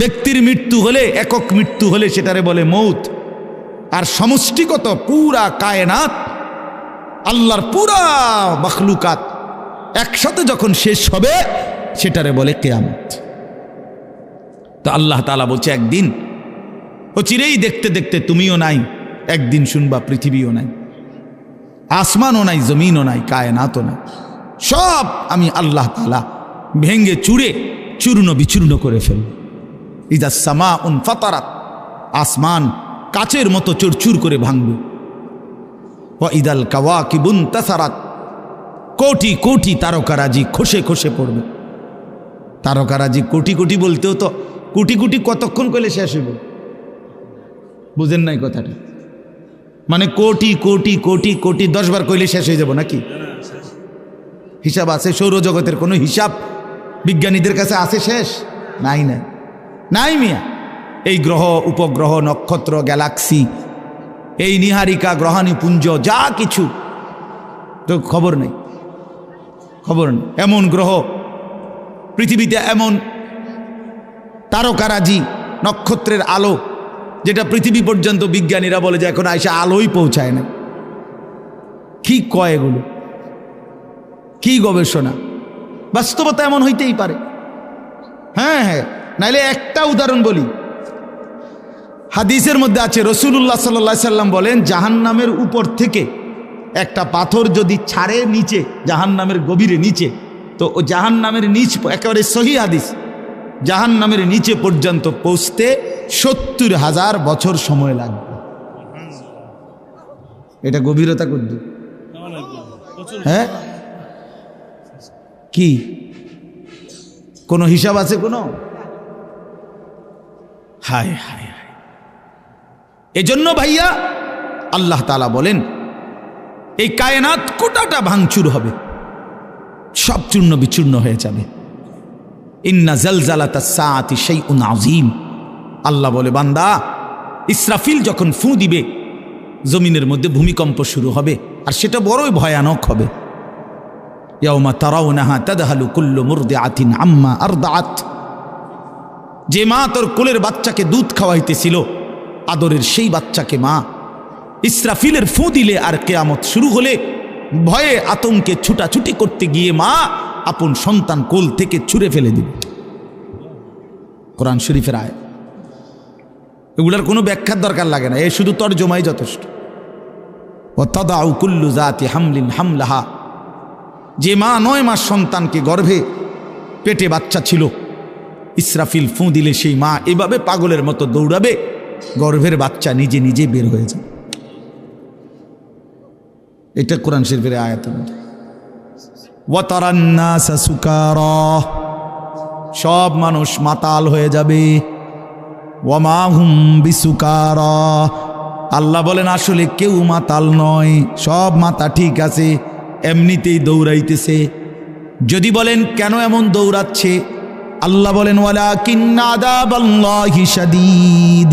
ব্যক্তির মৃত্যু হলে, একক মৃত্যু হলে সেটারে বলে মৌত, আর সমষ্টিগত পুরা কায়নাত, আল্লাহর পুরা মখলুকাত একসাথে যখন শেষ হবে সেটারে বলে কিয়ামত। তো আল্লাহ তাআলা বলছে একদিন অচিরেই দেখতে দেখতে তুমিও নাই, একদিন শুনবা পৃথিবীও নাই, আসমানও নাই, জমিনও নাই, কায়নাতও নাই, সব আমি আল্লাহ তাআলা ভেঙ্গে চুরে চূর্ণ বিচূর্ণ করে ফেলব। ইযা সামাউন ফাতারাত, আসমান কাচের মতো চুরচুর করে ভাঙবে। ওয়া ইদাল কাওয়াকিবুন তাসারাত, কোটি কোটি তারকারাজি খসে খসে পড়বে। তারকারাজি কোটি কোটি বলতেও তো কোটি কোটি কতক্ষণ করলে শেষ হইব, বুঝেন নাই কথাটা? মানে কোটি কোটি কোটি কোটি 10 বার কইলে শেষ হয়ে যাব নাকি? হিসাব আছে? সৌরজগতের কোনো হিসাব বিজ্ঞানীদের কাছে আছে শেষ? নাই, না নাই মিয়া। এই গ্রহ, উপগ্রহ, নক্ষত্র, গ্যালাক্সি, এই নিহারিকা, গ্রহাণুপুঞ্জ, যা কিছু তো খবর নেই, খবর নেই। এমন গ্রহ পৃথিবীতে, এমন তারকারাজি, নক্ষত্রের আলো, যেটা পৃথিবী পর্যন্ত বিজ্ঞানীরা বলে যে এখন আইসা আলোই পৌঁছায় না। কি কয় এগুলো? কি গবেষণা? বাস্তবতা এমন হইতেই পারে। হ্যাঁ হ্যাঁ, নাইলে একটা উদাহরণ বলি। হাদিসের মধ্যে আছে, রাসূলুল্লাহ সাল্লাল্লাহু আলাইহি সাল্লাম বলেন, জাহান্নামের উপর থেকে একটা পাথর যদি ছাড়ে নিচে, জাহান্নামের গভীরে নিচে, তো ও জাহান্নামের নিচ, একেবারে সহিহ হাদিস, জাহান্নামের নিচে পর্যন্ত পৌঁছতে 70,000 বছর সময় লাগবে। এটা গভীরতা কত? হ্যাঁ, কি কোনো হিসাব আছে কোনো? হায় হায় হায়। এজন্য ভাইয়া আল্লাহ তাআলা বলেন এই কায়নাত কোটাটা ভাঙচুর হবে, সব চূর্ণ বিচূর্ণ হয়ে যাবে। ইন্না জালজালাতাস সাআতি শাইউন আযীম। আল্লাহ বলে, বান্দা ইসরাফিল যখন ফু দিবে জমিনের মধ্যে ভূমিকম্প শুরু হবে, আর সেটা বড়ই ভয়ানক হবে। ইয়াউমা তারাউনাহা তাদহালু কুল্লু মুরদিআতিন আম্মা আরদাআত। যে মা তোর কোলের বাচ্চাকে দুধ খাওয়াইতেছিল, আদরের সেই বাচ্চাকে মা ইসরাফিলের ফু দিলে আর কিয়ামত শুরু হলে ভয়ে আতঙ্কে ছুটাছুটি করতে গিয়ে মা আপন সন্তান কোল থেকে ছুঁড়ে ফেলে দিবে। কোরআন শরীফের আয়াত। এগুলার কোনো ব্যাখ্যার দরকার লাগে না, এ শুধু তরজমাই যথেষ্ট। ওয়া তাদাউ কুল্লু যাতি হামলিন হামলাহা। যে মা 9 মাস সন্তানকে গর্ভে, পেটে বাচ্চা ছিল, ইসরাফিল ফু দিলে সেই মা এভাবে পাগলের মতো দৌড়াবে, গর্ভের বাচ্চা নিজে নিজে বের হয়ে যাবে। এটা কোরআন শরীফের আয়াত। ওয়া তারান নাসা সুকারা, সব মানুষ মাতাল হয়ে যাবে। ওয়া মা হুম বিসুকারা, আল্লাহ বলেন আসলে কেউ মাতাল নয়, সব মাথা ঠিক আছে, এমনিতেই দৌড়াইতেছে। যদি বলেন কেন এমন দৌড়াচ্ছে, আল্লাহ বলেন ওয়ালাকিন্না আযাবাল্লাহি শাদীদ,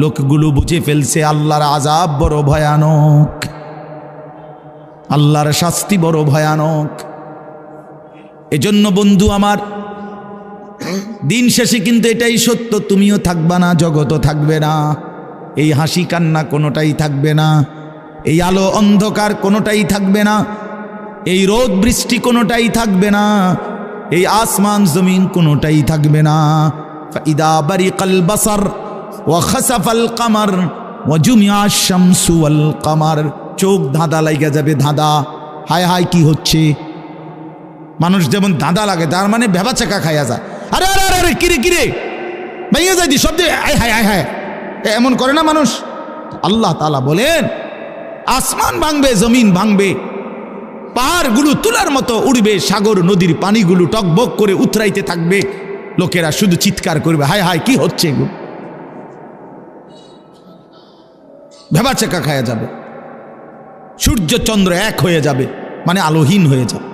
লোকগুলো বুঝে ফেলছে আল্লাহর আযাব বড় ভয়ানক, আল্লাহর শাস্তি বড় ভয়ানক। এজন্য বন্ধু আমার, দিন শেষে কিন্তু এটাই সত্য, তুমিও থাকবা না, জগতও থাকবে না, এই হাসি কান্না কোনোটাই থাকবে না, এই আলো অন্ধকার কোনোটাই থাকবে না, এই রোদ বৃষ্টি কোনোটাই থাকবে না, এই আসমান জমিন কোনোটাই থাকবে না। ফাইদা বারিকাল বাসার ওয়া খাসাফাল কামার ওয়া জুমিআশ শামসু ওয়াল কামার, চোখ ধাঁধা লাগা যাবে, ধাঁধা। হায় হায় কি হচ্ছে? মানুষ যেমন ধাঁধা লাগে, তার মানে ভেবা চাকা খাইয়া যায়। আরে আরে আরে আরে কিরে কিরে ভাইয়া যাই শব্দ, আয় হায় আয় হায়, এমন করে না মানুষ। আল্লাহ তাআলা বলেন আসমান ভাঙবে, জমিন ভাঙবে, পাহাড়গুলো তুলার মতো উড়বে, সাগর নদীর পানিগুলো টকবক করে উতরাইতে থাকবে, লোকেরা শুধু চিৎকার করবে, হায় হায় কি হচ্ছে এগুলো। ভেবাচেকা খায়া যাবে, সূর্য চন্দ্র এক হয়ে যাবে, মানে আলোহীন হয়ে যাবে।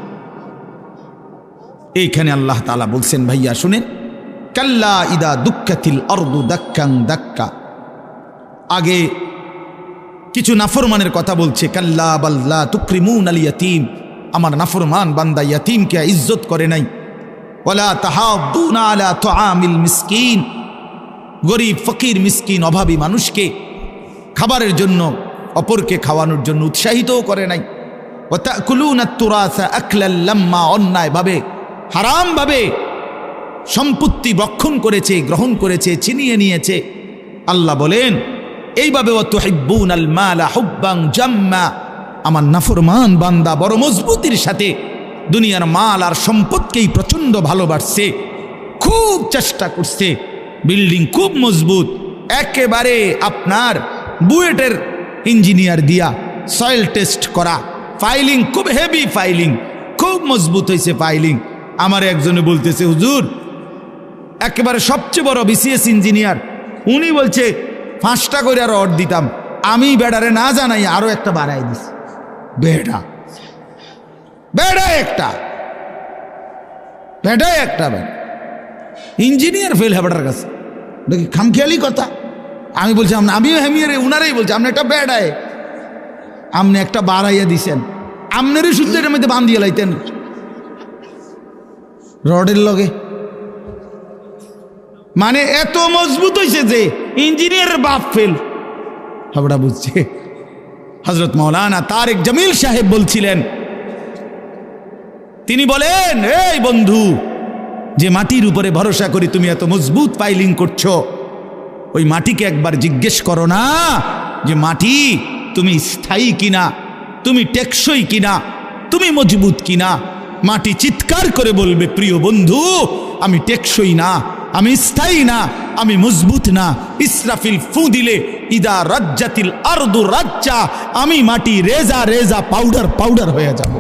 এইখানে আল্লাহ তাআলা বলছেন, ভাইয়া শুনেন, কাল্লা ইদা দুক্কাতিল আরদু দাক্কাং দাক্কা। আগে কিছু নাফরমানের কথা বলছে, কাল্লা বাল্লা তুকরিমুন আল ইয়াতীম, আমার নাফরমান বান্দা ইয়াতীমকে ইজ্জত করে নাই। ওয়ালা তাহাদ্দুনা আলা তুআমিল মিসকিন, গরিব ফকির মিসকিন অভাবী মানুষকে খাবারের জন্য, অপরকে খাওয়ানোর জন্য উৎসাহিতও করে নাই। ওয়া তাকুলুনা তুরাসা আকলাল লাম্মা, অন্যায়ভাবে হারামভাবে সম্পত্তি ভক্ষণ করেছে, গ্রহণ করেছে, ছিনিয়ে নিয়েছে। আল্লাহ বলেন এইভাবে, ওয়া তুহিব্বুনাল মালা হুব্বান জাম্মা, আমার নাফরমান বান্দা বড় মজবুতির সাথে দুনিয়ার মাল আর সম্পদকেই প্রচণ্ড ভালোবাসছে, খুব চেষ্টা করছে, বিল্ডিং খুব মজবুত, একেবারে আপনার বুয়েটের ইঞ্জিনিয়ার দিয়া সয়েল টেস্ট করা, ফাইলিং খুব হেভি, ফাইলিং খুব মজবুত হয়েছে ফাইলিং। আমার একজনে বলতেছে, হুজুর একেবারে সবচেয়ে বড় বিসিএস ইঞ্জিনিয়ার, উনি বলছে 5টা করে রড দিতাম, আমি বেড়ারে না জানাই আরো একটা বাড়াই দিস। বেড়া বেড়া একটা বেড়া একটা বেড়া ইঞ্জিনিয়ার ফেল হেবাটার কাছে, দেখি খামখেয়ালি কথা। আমি বলছি আমিও হেমিয়ারে, উনারাই বলছে আপনি একটা বেড়ায়, আপনি একটা বাড়াইয়া দিছেন, আপনারই সূত্রের মধ্যে বান্ধিয়ে লাইতেন রডের লগে। মানে এত মজবুত হয়েছে যে ইঞ্জিনিয়ারের বাপ ফেল। হাবড়া বুঝছে। হযরত মাওলানা তারেক জামিল সাহেব বলছিলেন, তিনি বলেন, এই বন্ধু, যে মাটির উপরে ভরসা করি তুমি এত মজবুত ফাইলিং করছো, ওই মাটিকে একবার জিজ্ঞেস করো না যে মাটি তুমি স্থায়ী কিনা, তুমি টেকসই কিনা, তুমি মজবুত কিনা। মাটি চিৎকার করে বলবে, প্রিয় বন্ধু আমি টেকসই না, আমি স্থায়ী না, আমি মজবুত না। ইসরাফিল ফু দিলে ইদা রাজ্জাতিল আরদু রাজ্জা, আমি মাটি রেজা রেজা পাউডার পাউডার হয়ে যাব।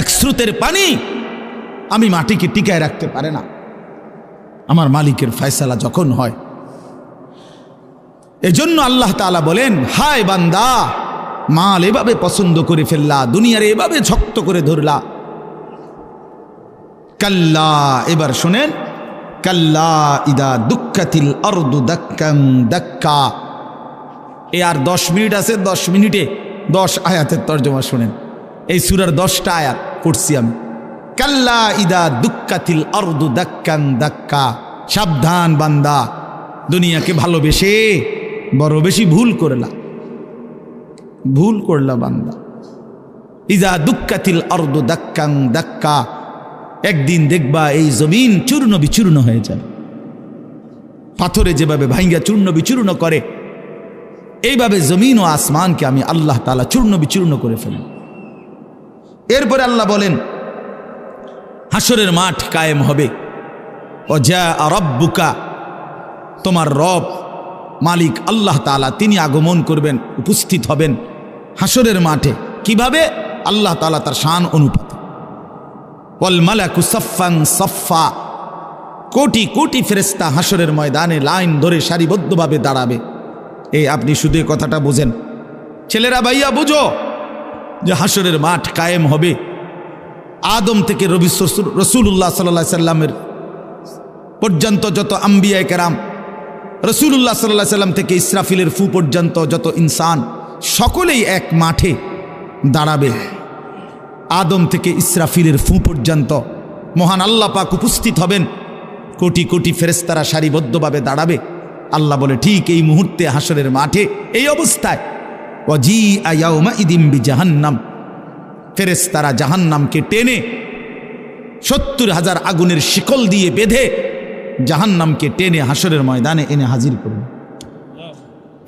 এক স্রোতের পানি আমি মাটিকে টিকায় রাখতে পারে না, আমার মালিকের ফয়সালা যখন হয়। এজন্য আল্লাহ তাআলা বলেন, হায় বান্দা, মাল এভাবে পছন্দ করে ফেললা, দুনিয়ার এভাবে শক্ত করে ধরলা। কাল্লা, এবার শোনেন, কাল্লা ইদা দুক্কাতিল আরদু দাক্কাং দাক্কা। এ আর 10 মিনিট আছে, 10 মিনিটে 10 আয়াতের তর্জমা শোনেন। এই সূরার 10টা আয়াত পড়ছি আমি। কাল্লা ইদা দুক্কাতিল আরদু দাক্কাং দাক্কা, সাবধান বান্দা, দুনিয়াকে ভালোবেসে বড় বেশি ভুল করলা বান্দা। ইদা দুক্কাতিল আরদু দাক্কাং দাক্কা, একদিন দেখবা এই জমিন চূর্ণ বিচূর্ণ হয়ে যাবে। পাথরে যেভাবে ভাঙ্গা চূর্ণ বিচূর্ণ করে, এইভাবে জমিন ও আসমানকে আমি আল্লাহ তাআলা চূর্ণ বিচূর্ণ করে ফেলি। এরপরে আল্লাহ বলেন, হাসরের মাঠ কায়েম হবে। ওয়া রাব্বুকা, তোমার রব মালিক আল্লাহ তাআলা তিনি আগমন করবেন, উপস্থিত হবেন হাসরের মাঠে। কিভাবে? আল্লাহ তাআলা তার শান অনুপাতে। ওয়াল মালাকু সাফফান সাফফা, কোটি কোটি ফেরেশতা হাসরের ময়দানে লাইন ধরে সারিবদ্ধভাবে দাঁড়াবে। এই আপনি শুধু এই কথাটা বোঝেন, ছেলেরা ভাইয়া বুঝো যে হাসরের মাঠ কায়েম হবে। আদম থেকে রাসূলুল্লাহ সাল্লাল্লাহু আলাইহি সাল্লামের পর্যন্ত যত আম্বিয়া কেরাম, রাসূলুল্লাহ সাল্লাল্লাহু আলাইহি সাল্লাম থেকে ইসরাফিলের ফু পর্যন্ত যত ইনসান, সকলেই এক মাঠে দাঁড়াবে। আদম থেকে ইসরাফিলের ফু পর্যন্ত মহান আল্লাহ পাক উপস্থিত হবেন, কোটি কোটি ফেরেশতারা সারিবদ্ধভাবে দাঁড়াবে। আল্লাহ বলে, ঠিক এই মুহূর্তে হাসরের মাঠে এই অবস্থায় ওয়াজিআ ইয়াউমাইদিন বিজাহান্নাম, ফেরেশতারা জাহান্নামকে টেনে 70,000 আগুনের শিকল দিয়ে বেঁধে জাহান্নামকে টেনে হাসরের ময়দানে এনে হাজির করবে।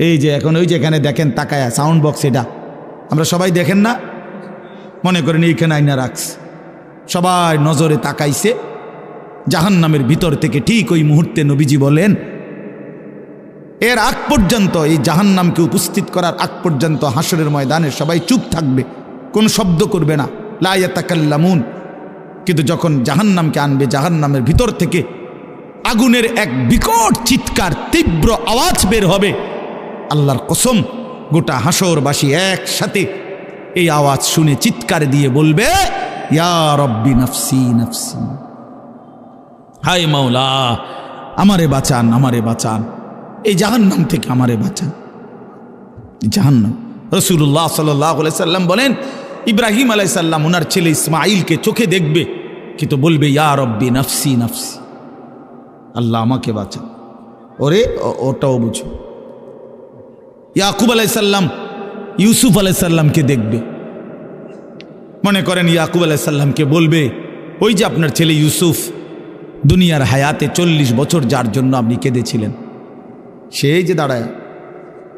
এই যে এখন ওই যে এখানে দেখেন তাকায়া সাউন্ড বক্স, এটা আমরা সবাই দেখেন না, মনে করেন এইখানে আইনা রাখছে, সবাই নজরে তাকাইছে জাহান্নামের ভিতর থেকে। ঠিক ওই মুহূর্তে নবীজি বলেন, এর আগ পর্যন্ত, এই জাহান্নামকে উপস্থিত করার আগ পর্যন্ত হাসরের ময়দানে সবাই চুপ থাকবে, কোন শব্দ করবে না, লা ইয়াতাকাল্লামুন। কিন্তু যখন জাহান্নামকে আনবে, জাহান্নামের ভিতর থেকে আগুনের এক বিকট চিৎকার, তীব্র আওয়াজ বের হবে। আল্লাহর কসম, গোটা হাসরবাসী একসাথে এই আওয়াজ শুনে চিৎকার দিয়ে বলবে, ইয়া রব্বি নাফসি নাফসি, হায় মাওলা আমারে বাঁচান, আমারে বাঁচান, এই জাহান্নাম থেকে আমারে বাঁচান। জাহান্নাম, রাসূলুল্লাহ সাল্লাল্লাহু আলাইহি সাল্লাম বলেন, ইব্রাহিম আলাইহিস সালাম ওনার ছেলে ইসমাঈলকে চোখে দেখবে, কিন্তু বলবে ইয়া রব্বি নাফসি নাফসি, আল্লাহ আমাকে বাঁচান। ওরে ওটাও বুঝো। ইয়াকুব আলাইহিস সালাম ইউসুফ আলাইহিস সালামকে দেখবে, মনে করেন ইয়াকুব আলাইহিস সালামকে বলবে, ওই যে আপনার ছেলে ইউসুফ দুনিয়ার হায়াতে 40 বছর যার জন্য আপনি কেঁদেছিলেন, সেই যে দাঁড়ায়।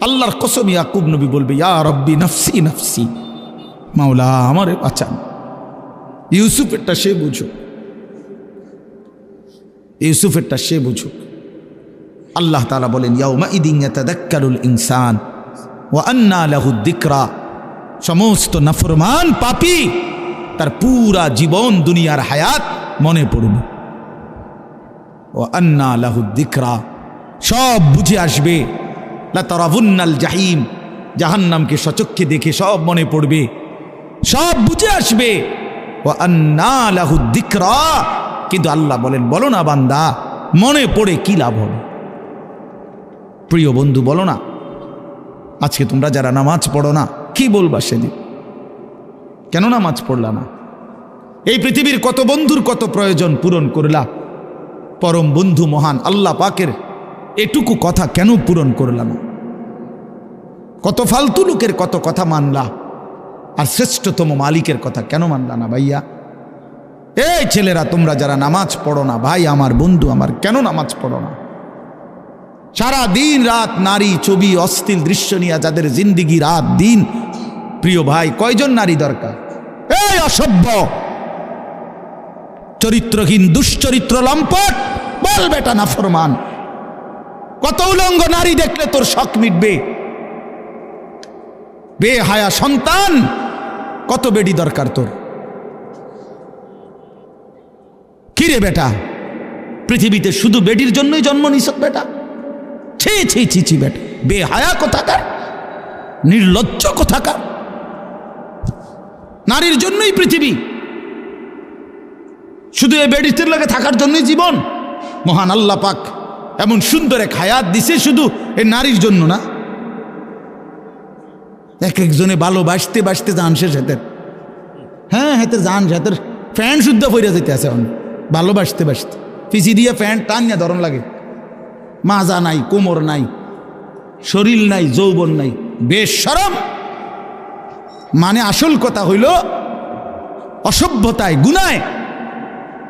আল্লাহর কসম, ইয়াকুব নবী বলবে ইয়া রব্বি নাফসি নাফসি, মাওলা আমারে বাঁচান। ইউসুফেরটা সে বুঝুক, ইউসুফেরটা সে বুঝুক। আল্লাহ তাআলা বলেন, ইয়াউমা ইদিন ইয়াতাযাক্কারুল ইনসান ওয়া আন্না লাহু যিকরা, সমস্ত নাফরমান পাপী তার পুরা জীবন দুনিয়ার হায়াত মনে পড়বে। ওয়া আন্না লাহু যিকরা, সব বুঝে আসবে। লা তারাবুন্নাল জাহিম, জাহান্নামকে সচক্ষে দেখে সব মনে পড়বে, সব বুঝে আসবে। ওয়া আন্না লাহু যিকরা, কিন্তু আল্লাহ বলেন, বলো না বান্দা, মনে পড়ে কি লাভ হবে? প্রিয় বন্ধু, বলো না, আজকে তোমরা যারা নামাজ পড়ো না, কি বলবা সেদিন? কেন নামাজ পড়লা না? এই পৃথিবীর কত বন্ধুর কত প্রয়োজন পূরণ করলা, পরম বন্ধু মহান আল্লাহ পাকের এটুকু কথা কেন পূরণ করলা না? কত ফালতু লোকের কত কথা মানলা, আর শ্রেষ্ঠতম মালিকের কথা কেন মানলা না? ভাইয়া, এই ছেলেরা, তোমরা যারা নামাজ পড়ো না, ভাই আমার, বন্ধু আমার, কেন নামাজ পড়ো না? সারা দিন রাত নারী, ছবি, অশ্লীল দৃশ্য নিয়ে যাদের জিন্দিগি রাত দিন, প্রিয় ভাই, কয়জন নারী দরকার? এই অসভ্য, চরিত্রহীন, দুশ্চরিত্র, লম্পট, বল বেটা নাফরমান, কত উলঙ্গ নারী দেখলে তোর শখ মিটবে? বেহায়া সন্তান, কত বেডি দরকার তোর? কিরে বেটা, পৃথিবীতে শুধু বেডির জন্যই জন্ম নিছ বেটা? ছি ছি ছি ছি বেটা, বেহায়া কোথাকার, নির্লজ্জ কোথাকার। নারীর জন্যই পৃথিবী, শুধু এই বেডির লাগে থাকার জন্যই জীবন। মহান আল্লাহ পাক এমন সুন্দর এক হায়াত দিছে শুধু এই নারীর জন্য না। এক একজনে ভালোবাসতে বাসতে যান শেষ হাতের, হ্যাঁ হাতের যান হাতের ফ্যান শুদ্ধ ফইরা যেতে আছে ভালোবাসতে বাসতে, পিছি দিয়ে ফ্যান টান নিয়ে ধরন লাগে। মাজা নাই, কোমর নাই, শরীর নাই, যৌবন নাই, বেশরম। মানে আসল কথা হইল অসভ্যতায়, গুনায়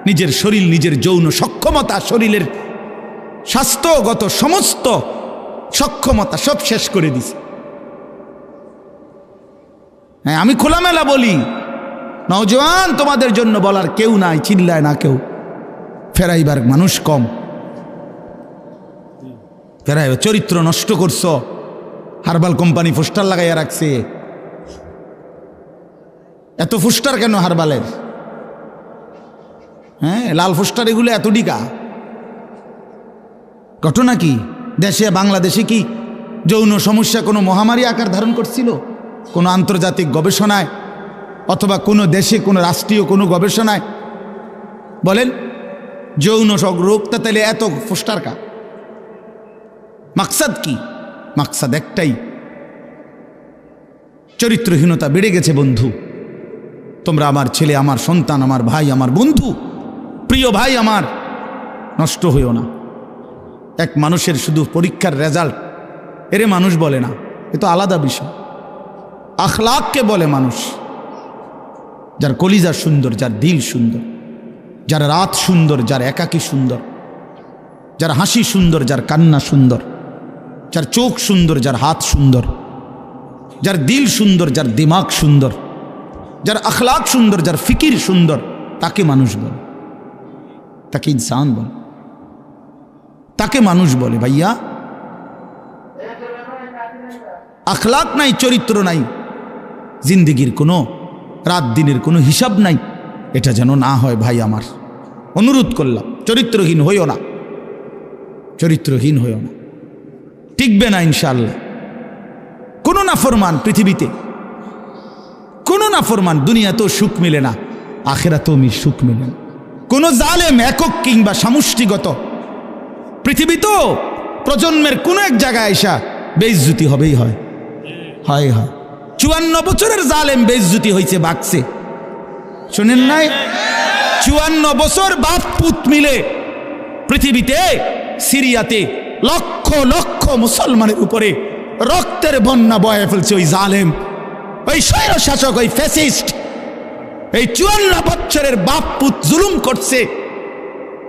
নিজের শরীর, নিজের যৌন সক্ষমতা, শরীরের স্বাস্থ্যগত সমস্ত সক্ষমতা সব শেষ করে দিছে। হ্যাঁ, আমি খোলামেলা বলি, নওজোয়ান তোমাদের জন্য বলার কেউ নাই, চিল্লায় না কেউ, ফেরাইবার মানুষ কম, ফেরাই চরিত্র নষ্ট করছো। হারবাল কোম্পানি পোস্টার লাগাইয়া রাখছে, এত পোস্টার কেন হারবালের? হ্যাঁ, লাল পোস্টার এগুলো এত ডিকা। ঘটনা কি? দেশে বাংলাদেশে কি যৌন সমস্যা কোনো মহামারী আকার ধারণ করছিল? কোনো আন্তর্জাতিক গবেষণায় অথবা কোনো দেশে কোনো রাষ্ট্রীয় কোনো গবেষণায় বলেন যৌন রোগটা তাহলে এত পোস্টার কা? মাকসাদ কি? মাকসাদ একটাই, চরিত্রহীনতা বেড়ে গেছে বন্ধু। তোমরা আমার ছেলে, আমার সন্তান, আমার ভাই, আমার বন্ধু, প্রিয় ভাই আমার, নষ্ট হইও না। এক মানুষের শুধু পরীক্ষার রেজাল্ট এরে মানুষ বলে না, এ তো আলাদা বিষয়। আখলাককে বলে মানুষ, যার কলিজা সুন্দর, যার দিল সুন্দর, যার রাত সুন্দর, যার একাকী সুন্দর, যার হাসি সুন্দর, যার কান্না সুন্দর, যার চোখ সুন্দর, যার হাত সুন্দর, যার দিল সুন্দর, যার দিমাগ সুন্দর, যার আখলাক সুন্দর, যার ফিকির সুন্দর, তাকে মানুষ বলে, তাকে ইনসান বলে, তাকে মানুষ বলে। ভাইয়া, আখলাক নাই, চরিত্র নাই, জিন্দিগির কোনো রাত দিনের কোনো হিসাব নাই। এটা যেন না হয় ভাই আমার, অনুরোধ করলাম। চরিত্রহীন হইও না, চরিত্রহীন হইও না, টিকবে না ইনশাআল্লাহ। কোনো নাফরমান পৃথিবীতে, কোনো নাফরমান দুনিয়াতেও সুখ মিলে না, আখিরাতেও সুখ মিলে না। কোনো জালেম একক কিংবা সমষ্টিগত পৃথিবীতেও প্রজন্মের কোনো এক জায়গায় আইসা বেইজ্জতি হবেই হয়। 54 বছরের জালেম বেইজ্জতি হয়েছে, বাকছে, শোনেন নাই? 54 বছর বাপ পুত মিলে পৃথিবীতে সিরিয়াতে লক্ষ লক্ষ মুসলমানের উপরে রক্তের বন্যা বয়ে ফেলছে ওই জালেম, ওই স্বৈরশাসক, ওই ফ্যাসিস্ট। এই 54 বছরের বাপ পুত জুলুম করছে,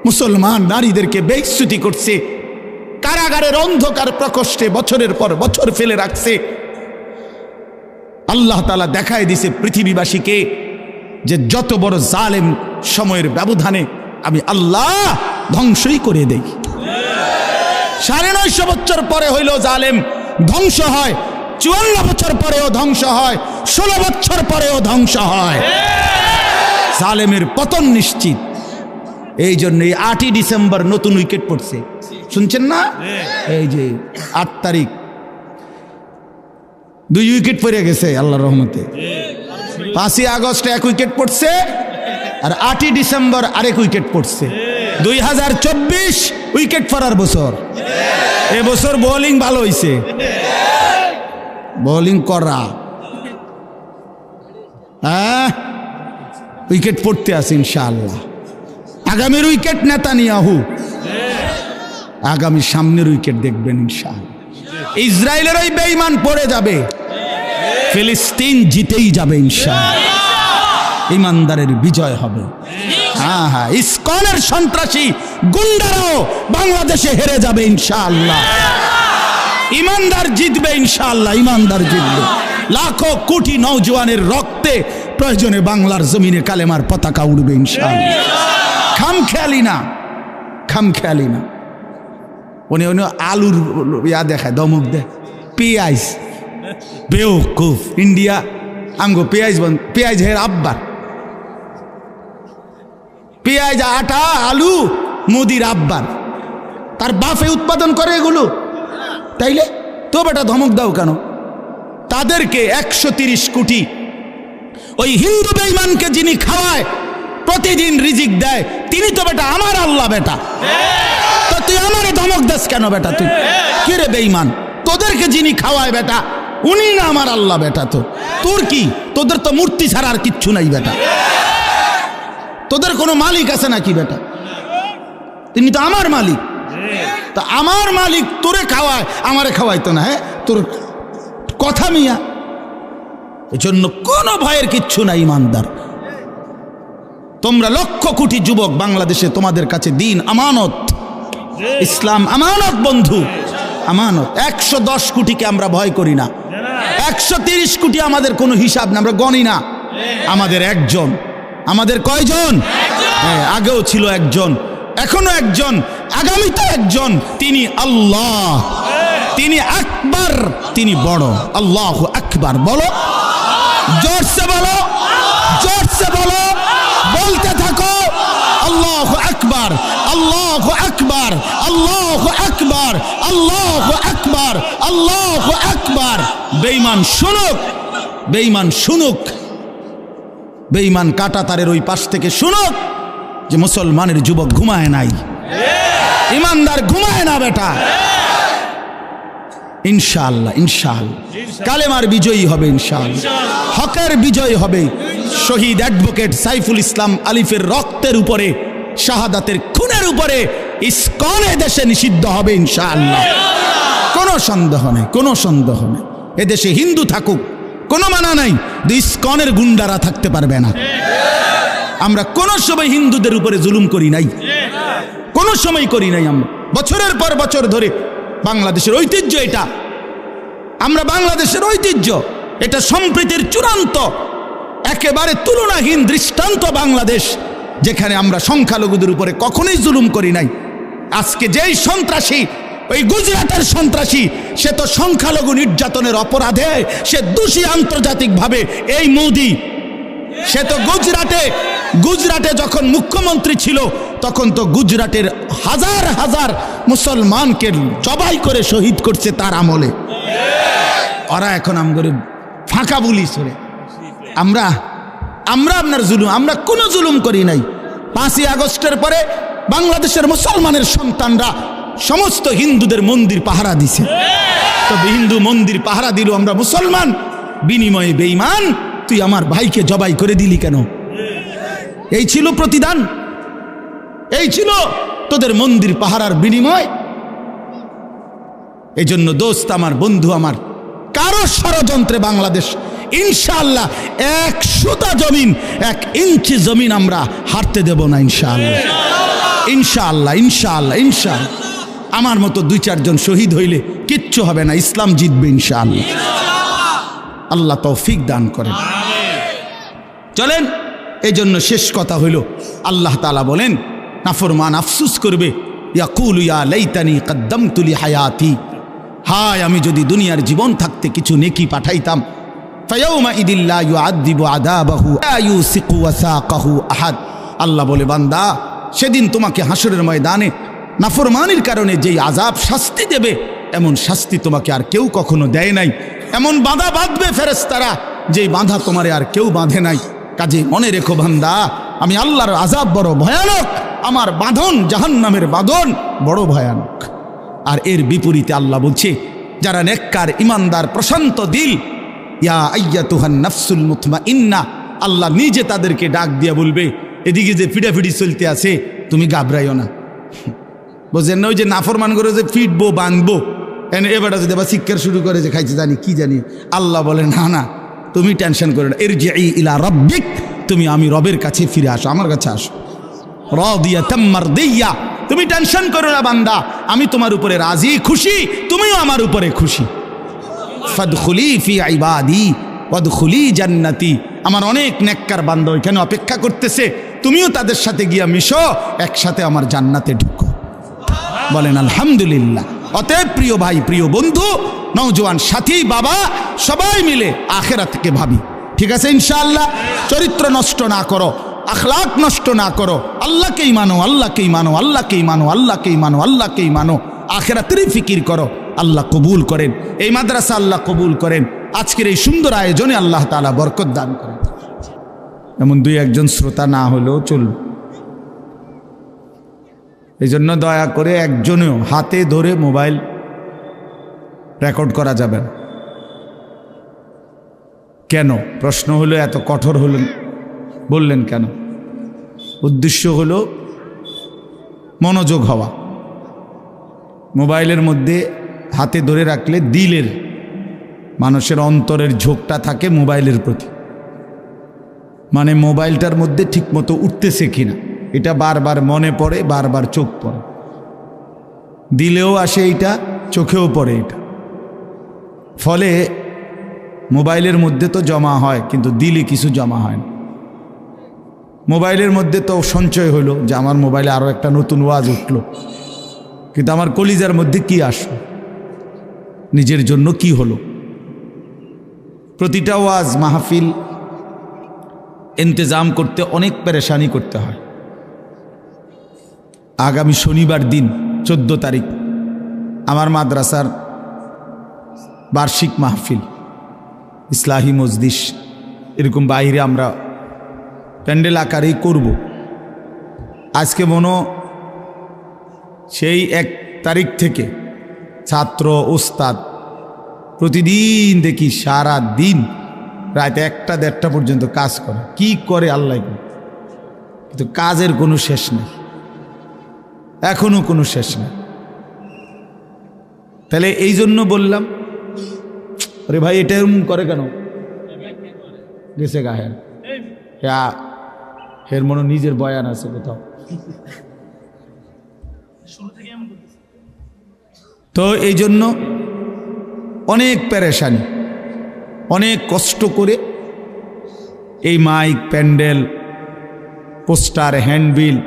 মুসলমান নারীদেরকে বেইজ্জতি করছে, কারাগারের অন্ধকার প্রকোষ্ঠে বছরের পর বছর ফেলে রাখছে। আল্লাহ তাআলা দেখায় দিছে পৃথিবীবাসীকে যে যত বড় জালেম সময়ের ব্যবধানে আমি আল্লাহ ধ্বংসই করে দেই। 950 বছর পরে হইল জালেম ধ্বংস হয়, 54 বছর পরেও ধ্বংস হয়, 16 বছর পরেও ধ্বংস হয়। জালেমের পতন নিশ্চিত। এই জন্য 8ই ডিসেম্বর নতুন উইকেট পড়ছে, শুনছেন না? এই যে 8 তারিখ 2 উইকেট পড়ে গেছে আল্লাহর রহমতে। 5ই আগস্ট 1 উইকেট পড়ছে, আর 8ই ডিসেম্বর আরেক উইকেট পড়ছে। 2024 উইকেট পড়ার বছর। এবছর বোলিং ভালো হয়েছে, বোলিং করা, হ্যাঁ, উইকেট পড়তে আছে ইনশাআল্লাহ। আগামীর উইকেট নেতানিয়াহু, আগামী সামনের উইকেট দেখবেন ইনশাআল্লাহ। ইসরায়েলের ওই বেঈমান পড়ে যাবে, ফিলিস্তিন জিতেই যাবে ইনশাআল্লাহ। ইমানদারের বিজয় হবে। হ্যাঁ হ্যাঁ, ইসকনের সন্ত্রাসী গুন্ডারাও বাংলাদেশে হেরে যাবে ইনশাআল্লাহ। ইমানদার জিতবে ইনশাআল্লাহ, ইমানদার জিতবে। লাখো কোটি নওজোয়ানের রক্তে প্রয়োজনে বাংলার জমিনে কালেমার পতাকা উড়বে ইনশাআল্লাহ। খামখেয়ালি না, খামখেয়ালি না। উনি আলুর ইয়া দেখায়, দমক দেয়, পেঁয়াজ, বেওকুফ। ইন্ডিয়া আমগো পেঁয়াজ বন্ধ, পেঁয়াজ হের আব্বার, পেঁয়াজ, আটা, আলু মোদির আব্বার, তার বাপে উৎপাদন করে এগুলো। তাইলে তো বেটা ধমক দাও কেন? তাদেরকে 130 কোটি ওই হিন্দু বেঈমানকে যিনি খাওয়ায়, প্রতিদিন রিজিক দেয়, তিনি তো বেটা আমার আল্লাহ বেটা। তো তুই আমারে ধমক দাস কেন বেটা? তুই কে রে বেঈমান? তোদেরকে যিনি খাওয়ায় বেটা, উনি না আমার আল্লাহ বেটা। তো তোর কি? তোদের তো মূর্তি ছাড়া আর কিচ্ছু নাই বেটা। তোদের কোনো মালিক আছে নাকি বেটা? তিনি তো আমার মালিক। তা আমার মালিক তোরে খাওয়ায়, আমারে খাওয়াইতো না? হ্যাঁ, তোর কথা মিয়া। এজন্য কোনো ভয়ের কিচ্ছু নাই ইমানদার। তোমরা লক্ষ কোটি যুবক বাংলাদেশে, তোমাদের কাছে দিন আমানত, ইসলাম আমানত বন্ধু, আমানত। 110 কোটিকে আমরা ভয় করি না, 130 কোটি আমাদের কোনো হিসাব না, আমরা গণি না। আমাদের একজন, আমাদের কয়জন? আগেও ছিল একজন, এখনো একজন, আগামীতে একজন। তিনি আল্লাহ, তিনি আকবার, তিনি বড়। আল্লাহু আকবার বলো, জোরসে বলো, জোরসে বলো, বলতে থাকো আল্লাহু আকবার, আল্লাহু আকবার, আল্লাহু আকবার, আল্লাহু আকবার, আল্লাহু আকবার। বেঈমান শুনুক, বেঈমান শুনুক, বেঈমান কাঁটাতারের ওই পাশ থেকে শুনুক যে মুসলমানের যুবক ঘুমায় নাই, ইমানদার ঘুমায় না বেটা। ইনশাআল্লাহ, ইনশাআল্লাহ কালেমার বিজয়ী হবে, ইনশাআল্লাহ হকের বিজয় হবে। শহীদ অ্যাডভোকেট সাইফুল ইসলাম আলিফের রক্তের উপরে, শাহাদাতের খুনের উপরে ইসকনে দেশে নিষিদ্ধ হবে ইনশাআল্লাহ। কোনো সন্দেহ নেই, কোনো সন্দেহ নেই। এদেশে হিন্দু থাকুক, কোনো মানা নাই, ইসকনের গুন্ডারা থাকতে পারবে না। আমরা কোনো সময় হিন্দুদের উপরে জুলুম করি নাই, কোনো সময় করি নাই। আমরা বছরের পর বছর ধরে বাংলাদেশের ঐতিহ্য এটা, আমরা বাংলাদেশের ঐতিহ্য, এটা সম্প্রীতির চূড়ান্ত একেবারে তুলনাহীন দৃষ্টান্ত বাংলাদেশ, যেখানে আমরা সংখ্যালঘুদের উপরে কখনোই জুলুম করি নাই। আজকে যেই সন্ত্রাসী ওই গুজরাটের সন্ত্রাসী, সে তো সংখ্যালঘু নির্যাতনের অপরাধে সে দোষী আন্তর্জাতিকভাবে। এই মোদি, সে তো গুজরাটে যখন মুখ্যমন্ত্রী ছিল তখন তো গুজরাটের হাজার হাজার মুসলমানকে জবাই করে শহীদ করছে তার আমলে। ওরা এখন আমগরে ফাঁকা বলি সরে। আমরা আপনার জুলুম, আমরা কোনো জুলুম করি নাই। 5ই আগস্টের পরে বাংলাদেশের মুসলমানের সন্তানরা সমস্ত হিন্দুদের মন্দির পাহারা দিছে। তবে হিন্দু মন্দির পাহারা দিল, আমরা মুসলমান। বিনিময়ে বেঈমান তুই আমার ভাইকে জবাই করে দিলি কেন? এই ছিল প্রতিদান, এই ছিল তোদের মন্দির পাহারার বিনিময়। এই জন্য দোস্ত আমার, বন্ধু আমার, কারো ষড়যন্ত্রে বাংলাদেশ ইনশাআল্লাহ 1 সুতা জমিন, 1 ইঞ্চি জমিন আমরা হারতে দেব না ইনশাআল্লাহ। ইনশাআল্লাহ, ইনশাআল্লাহ, ইনশাআল্লাহ। আমার মতো 2-4 জন শহীদ হইলে কিচ্ছু হবে না, ইসলাম জিতবে ইনশাআল্লাহ। আল্লাহ তৌফিক দান করেন। চলেন, এই জন্য শেষ কথা হইল, আল্লাহ তাআলা বলেন নাফরমান আফসুস করবে, ইয়াকুলু ইয়া লাইতানি কদ্দামতু লি হায়াতি, হায় আমি যদি দুনিয়ার জীবন থাকতে কিছু নেকি পাঠাইতাম। ফায়াউমা ইদিল লা ইউআযিবু আযাবাহু লা ইউসিকু ওয়াসাকাহু আহাদ। আল্লাহ বলে, বান্দা সেদিন তোমাকে হাসরের ময়দানে নাফরমানির কারণে যেই আযাব শাস্তি দেবে, এমন শাস্তি তোমাকে আর কেউ কখনো দেয় নাই। এমন বাঁধা বাঁধবে ফেরেশতারা যেই বাঁধা তোমারে আর কেউ বাঁধে নাই। কাজে মনে রেখো বান্দা, আমি আল্লাহর আযাব বড় ভয়ানক, আমার বাঁধন জাহান্নামের বাঁধন বড় ভয়ানক। আর এর বিপরীতে আল্লাহ বলছে, যারা নেককার ইমানদার প্রশান্ত দিল, ইয়া আইয়াতুহান নাফসুল মুতমাইন্না, আল্লাহ নিজে তাদেরকে ডাক দিয়া বলবে, এদিকে যে ফিডাফিডি চলতে আছে তুমি ঘাবড়াইও না। বুঝলেন না? ওই যে নাফরমান করে যে ফিটবো বাঁধবো, এবারে যদি আবার শিক্ষার শুরু করে যে খাইছে জানি কি জানি, আল্লাহ বলে না না, তুমি টেনশন করো না, ইরজিই ইলা রাব্বিক, তুমি আমি রবের কাছে ফিরে আসো, আমার কাছে আসো। রাদিয়াতাম মারদিয়া, তুমি টেনশন করো না বান্দা, আমি তোমার উপরে রাজি খুশি, তুমিও আমার উপরে খুশি। ফাদখুলি ফি ইবাদি ওয়াদখুলি জান্নাতি, আমার অনেক নেককার বান্দা ওইখানে অপেক্ষা করতেছে, তুমিও তাদের সাথে গিয়া মিশো, একসাথে আমার জান্নাতে ঢুকো। বলেন আলহামদুলিল্লাহ। অতএব প্রিয় ভাই, প্রিয় বন্ধু, নওজোয়ান সাথী, বাবা, সবাই মিলে আখিরাতকে ভাবি, ঠিক আছে ইনশাআল্লাহ। চরিত্র নষ্ট না করো, আখলাক নষ্ট না করো, আল্লাহকেই মানো, আল্লাহকেই মানো, আল্লাহকেই মানো, আল্লাহকেই মানো, আল্লাহকেই মানো, আখিরাতেরই ফিকির করো। আল্লাহ কবুল করেন এই মাদ্রাসা, আল্লাহ কবুল করেন আজকের এই সুন্দর আয়োজনে, আল্লাহ তাআলা বরকত দান করেন। এমন 2-1 জন শ্রোতা না হলেও চলবে। এই জন্য দয়া করে একজনেও হাতে ধরে মোবাইল রেকর্ড করা যাবে না। কেন? প্রশ্ন হলো, এত কঠোর হলেন বললেন কেন? উদ্দেশ্য হলো মনোযোগ হওয়া। মোবাইলের মধ্যে হাতে ধরে রাখলে দিলের, মানুষের অন্তরের ঝোঁকটা থাকে মোবাইলের প্রতি, মানে মোবাইলটার মধ্যে ঠিকমতো উঠতেছে কিনা এটা বারবার মনে পড়ে, বারবার চোখ পড়ে, দিলেও আসে এইটা, চোখেও পড়ে এটা। ফলে মোবাইলের মধ্যে তো জমা হয়, কিন্তু দিলে কিছু জমা হয় না। মোবাইলের মধ্যে তো সঞ্চয় হলো যে আমার মোবাইলে আরও একটা নতুন ওয়াজ উঠলো, কিন্তু আমার কলিজার মধ্যে কি আসলো, নিজের জন্য কি হলো। প্রতিটা ওয়াজ মাহফিল ইন্তজাম করতে অনেক পেরেশানি করতে হয়। আগামী শনিবার দিন 14 তারিখ আমার মাদ্রাসার বার্ষিক মাহফিল, ইসলাহি মজলিস, এরকম বাইরে আমরা প্যান্ডেল আকারেই করব। আজকে সেই 1 তারিখ থেকে ছাত্র ওস্তাদ প্রতিদিন দেখি সারা দিন রাত 1টা-1:30 পর্যন্ত কাজ করে। কি করে আল্লাহ, কিন্তু কাজের কোনো শেষ নেই, এখনো কোনো শেষ নেই। তাহলে এই জন্য বললাম, আরে ভাই এটা এরকম করে কেন? গেছে গাহের হের মনে নিজের বয়ান আছে কোথাও। তো এই জন্য অনেক পেরেশানি, অনেক কষ্ট করে এই মাইক, প্যান্ডেল, পোস্টার, হ্যান্ডবিল,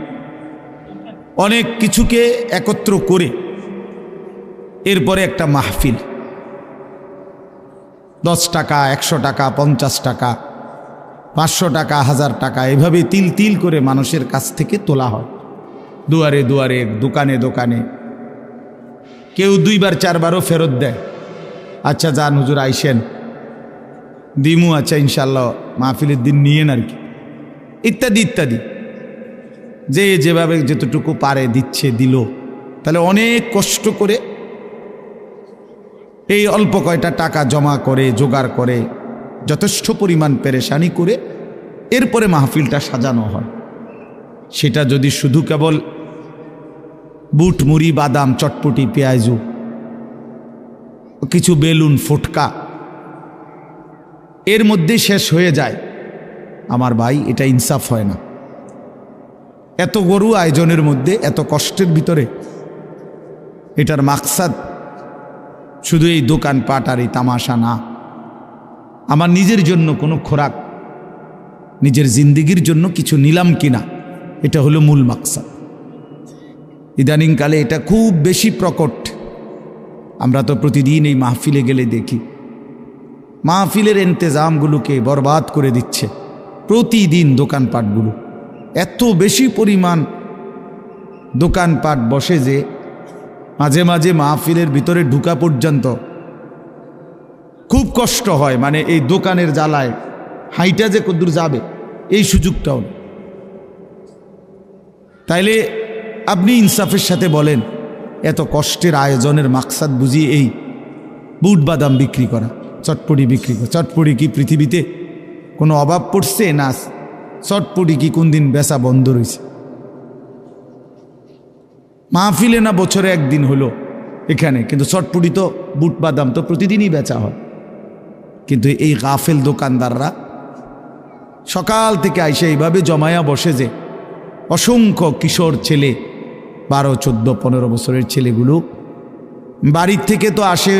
অনেক কিছুকে একত্র করে এরপরে একটা মাহফিল, 10 টাকা, 100 টাকা, 50 টাকা, 500 টাকা, 1000 টাকা, এভাবে তিল তিল করে মানুষের কাছ থেকে তোলা হয়। দুয়ারে দুয়ারে, দোকানে দোকানে, কেউ 2বার 4বারও ফেরত দেয়। আচ্ছা যান হুজুর আইসেন, দিমু, আচ্ছা ইনশাল্লাহ মাহফিলের দিন নিয়েন আর কি, ইত্যাদি ইত্যাদি। যে যেভাবে যতটুকু পারে দিচ্ছে, দিল। তাহলে অনেক কষ্ট করে এই অল্প কয়টা টাকা জমা করে, জোগাড় করে, যথেষ্ট পরিমাণ পেরেশানি করে এরপরে মাহফিলটা সাজানো হয়। সেটা যদি শুধু কেবল বুট, মুড়ি, বাদাম, চটপটি, পেঁয়াজু, কিছু বেলুন, ফুটকা এর মধ্যে শেষ হয়ে যায়, আমার ভাই এটা ইনসাফ হয় না। এত গরু আয়োজনের মধ্যে, এত কষ্টের ভিতরে, এটার মাকসাদ শুধু এই দোকানপাট আর এই তামাশা না। আমার নিজের জন্য কোনো খোরাক, নিজের জিন্দিগির জন্য কিছু নিলাম কিনা, এটা হলো মূল মাকসাদ। ইদানিংকালে এটা খুব বেশি প্রকট। আমরা তো প্রতিদিন এই মাহফিলে গেলে দেখি, মাহফিলের ইন্তেজামগুলোকে বরবাদ করে দিচ্ছে প্রতিদিন দোকানপাটগুলো। এত বেশি পরিমাণ দোকানপাট বসে যে মাঝে মাঝে মাহফিলের ভিতরে ঢুকা পর্যন্ত খুব কষ্ট হয়। মানে এই দোকানের জ্বালায় হাইটা যে কদ্দূর যাবে এই সুযোগটাও। তাইলে আপনি ইনসাফের সাথে বলেন, এত কষ্টের আয়োজনের মাকসাদ বুঝিয়ে এই বুট বাদাম বিক্রি করা, চটপটি বিক্রি করা? চটপটি কি পৃথিবীতে কোনো অভাব পড়ছে? না, চটপটি কি কোন দিন বেচা বন্ধ রয়েছে? মাহফিলে না বছরে একদিন হলো এখানে, কিন্তু চটপটি তো, বুট বাদাম তো প্রতিদিনই বেচা হয়। কিন্তু এই গাফেল দোকানদাররা সকাল থেকে আইসে এইভাবে জমায়া বসে যে অসংখ্য কিশোর ছেলে, 12, 14, 15 বছরের ছেলেগুলো বাড়ির থেকে তো আসে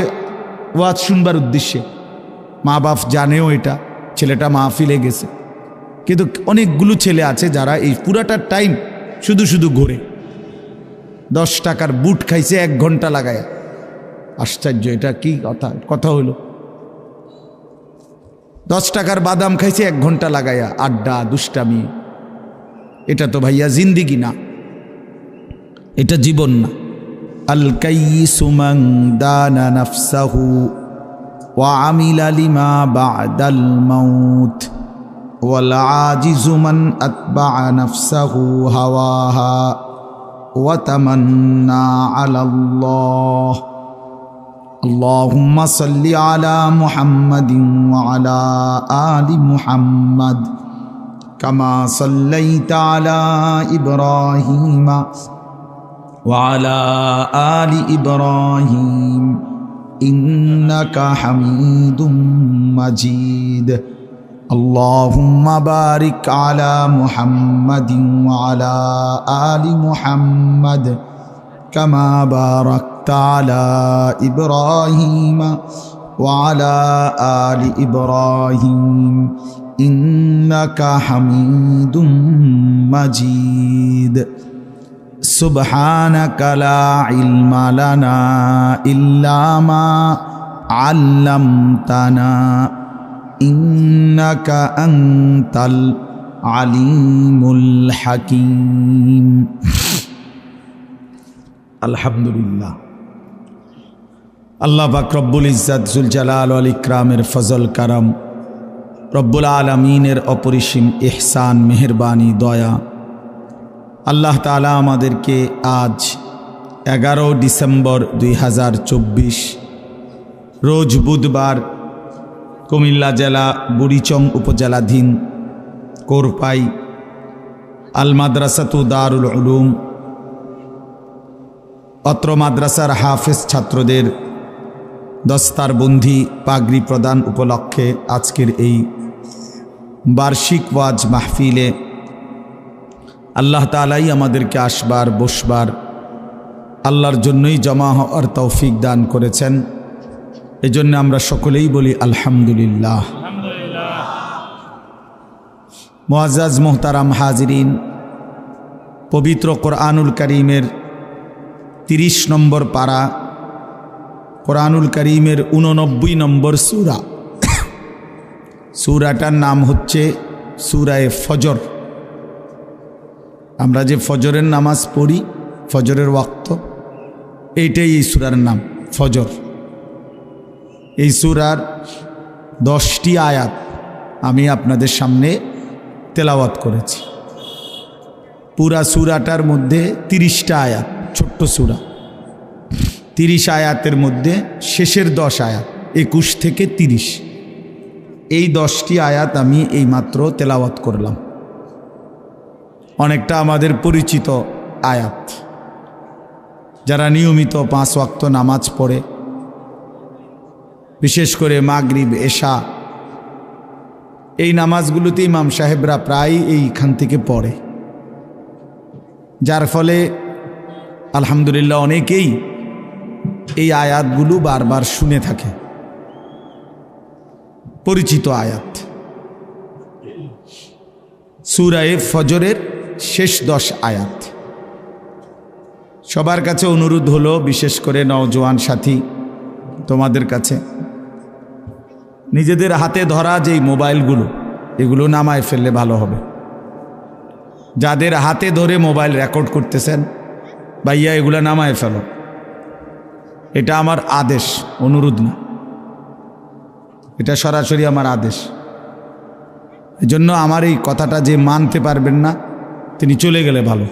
ওয়াজ শুনবার উদ্দেশ্যে। মা বাপ জানেও এটা, ছেলেটা মাহফিলে গেছে। কিন্তু অনেকগুলো ছেলে আছে যারা এই পুরাটা টাইম শুধু শুধু ঘোরে। 10 টাকার বুট খাইছে 1 ঘন্টা লাগায়। আশ্চর্য, এটা কি কথা হলো? 10 টাকার বাদাম খাইছে 1 ঘন্টা লাগায়া, আড্ডা, দুষ্টামি। এটা তো ভাইয়া জিন্দিগি না, এটা জীবন না। আল কাইয়িসু মান দানা নাফসাহু ওয়া আমিলা লিমা বা'দাল মাউত ওয়াল আজিজু মান আতবা'a নাফসাহু হাওয়াহা ওয়া তামান্না আলাল্লাহ। আল্লাহুম্মা সাল্লি আলা মুহাম্মাদিন ওয়া আলা আলি মুহাম্মাদ কামা সাল্লাইতা আলা ইব্রাহিমা وعلى آل إبراهيم إنك حميد مجيد. اللهم بارك على محمد وعلى آل محمد كما باركت على إبراهيم وعلى آل إبراهيم إنك حميد مجيد. سبحانك لا علم لنا إلا ما علمتنا إنك أنت العليم الحكيم. الحمد لله. আল্লাহ পাক রব্বুল ইজ্জত জুল জালাল ওয়াল ইকরামের ফজল কারাম, রব্বুল আলামিনের অপরিসীম ইহসান, মেহেরবানি, দয়া, আল্লাহ তাআলা আমাদেরকে আজ 11 ডিসেম্বর 2024 রোজ বুধবার কুমিল্লা জেলা বুড়িচং উপজেলাধীন কোরপাই আল মাদ্রাসাতু দারুল উলুম, অত্র মাদ্রাসার হাফেজ ছাত্রদের দস্তারবন্দি পাগড়ি প্রদান উপলক্ষে আজকের এই বার্ষিক ওয়াজ মাহফিলে আল্লাহ তাআলাই আমাদেরকে আসবার, বসবার, আল্লাহর জন্যই জমা হওয়ার তৌফিক দান করেছেন। এজন্য আমরা সকলেই বলি আলহামদুলিল্লাহ। মুআজ্জাজ মোহতারাম হাজিরিন, পবিত্র কোরআনুল কারীমের 30 নম্বর পারা কোরআনুল করিমের 89 নম্বর সূরা। সূরাটার নাম হচ্ছে সূরায়ে ফজর। আমরা যে ফজরের নামাজ পড়ি, ফজরের ওয়াক্ত, এইটাই এই সূরার নাম ফজর। এই সূরার 10টি আয়াত আমি আপনাদের সামনে তেলাওয়াত করেছি। পুরা সূরাটার মধ্যে 30টা আয়াত, ছোট্ট সূরা। 30 আয়াতের মধ্যে শেষের 10 আয়াত 21 থেকে 30, এই 10টি আয়াত আমি এইমাত্র তেলাওয়াত করলাম। অনেকটা আমাদের পরিচিত আয়াত। যারা নিয়মিত 5 ওয়াক্ত নামাজ পড়ে, বিশেষ করে মাগরিব, এশা, এই নামাজগুলোতে ইমাম সাহেবরা প্রায় এইখান থেকে পড়ে, যার ফলে আলহামদুলিল্লাহ অনেকেই এই আয়াতগুলো বারবার শুনে থাকে। পরিচিত আয়াত। সূরায়ে ফজরের শেষ 10 আয়াত। সবার কাছে অনুরোধ হলো, বিশেষ করে নওজোয়ান সাথী তোমাদের কাছে, নিজেদের হাতে ধরা যেই মোবাইলগুলো, এগুলো নামায় ফেললে ভালো হবে। যাদের হাতে ধরে মোবাইল রেকর্ড করতেছেন, ভাইয়া এগুলো নামায় ফেলো। এটা আমার আদেশ, অনুরোধ না, এটা সরাসরি আমার আদেশ। এজন্য আমার এই কথাটা যে মানতে পারবেন না, তিনি চলে গেলে ভালো।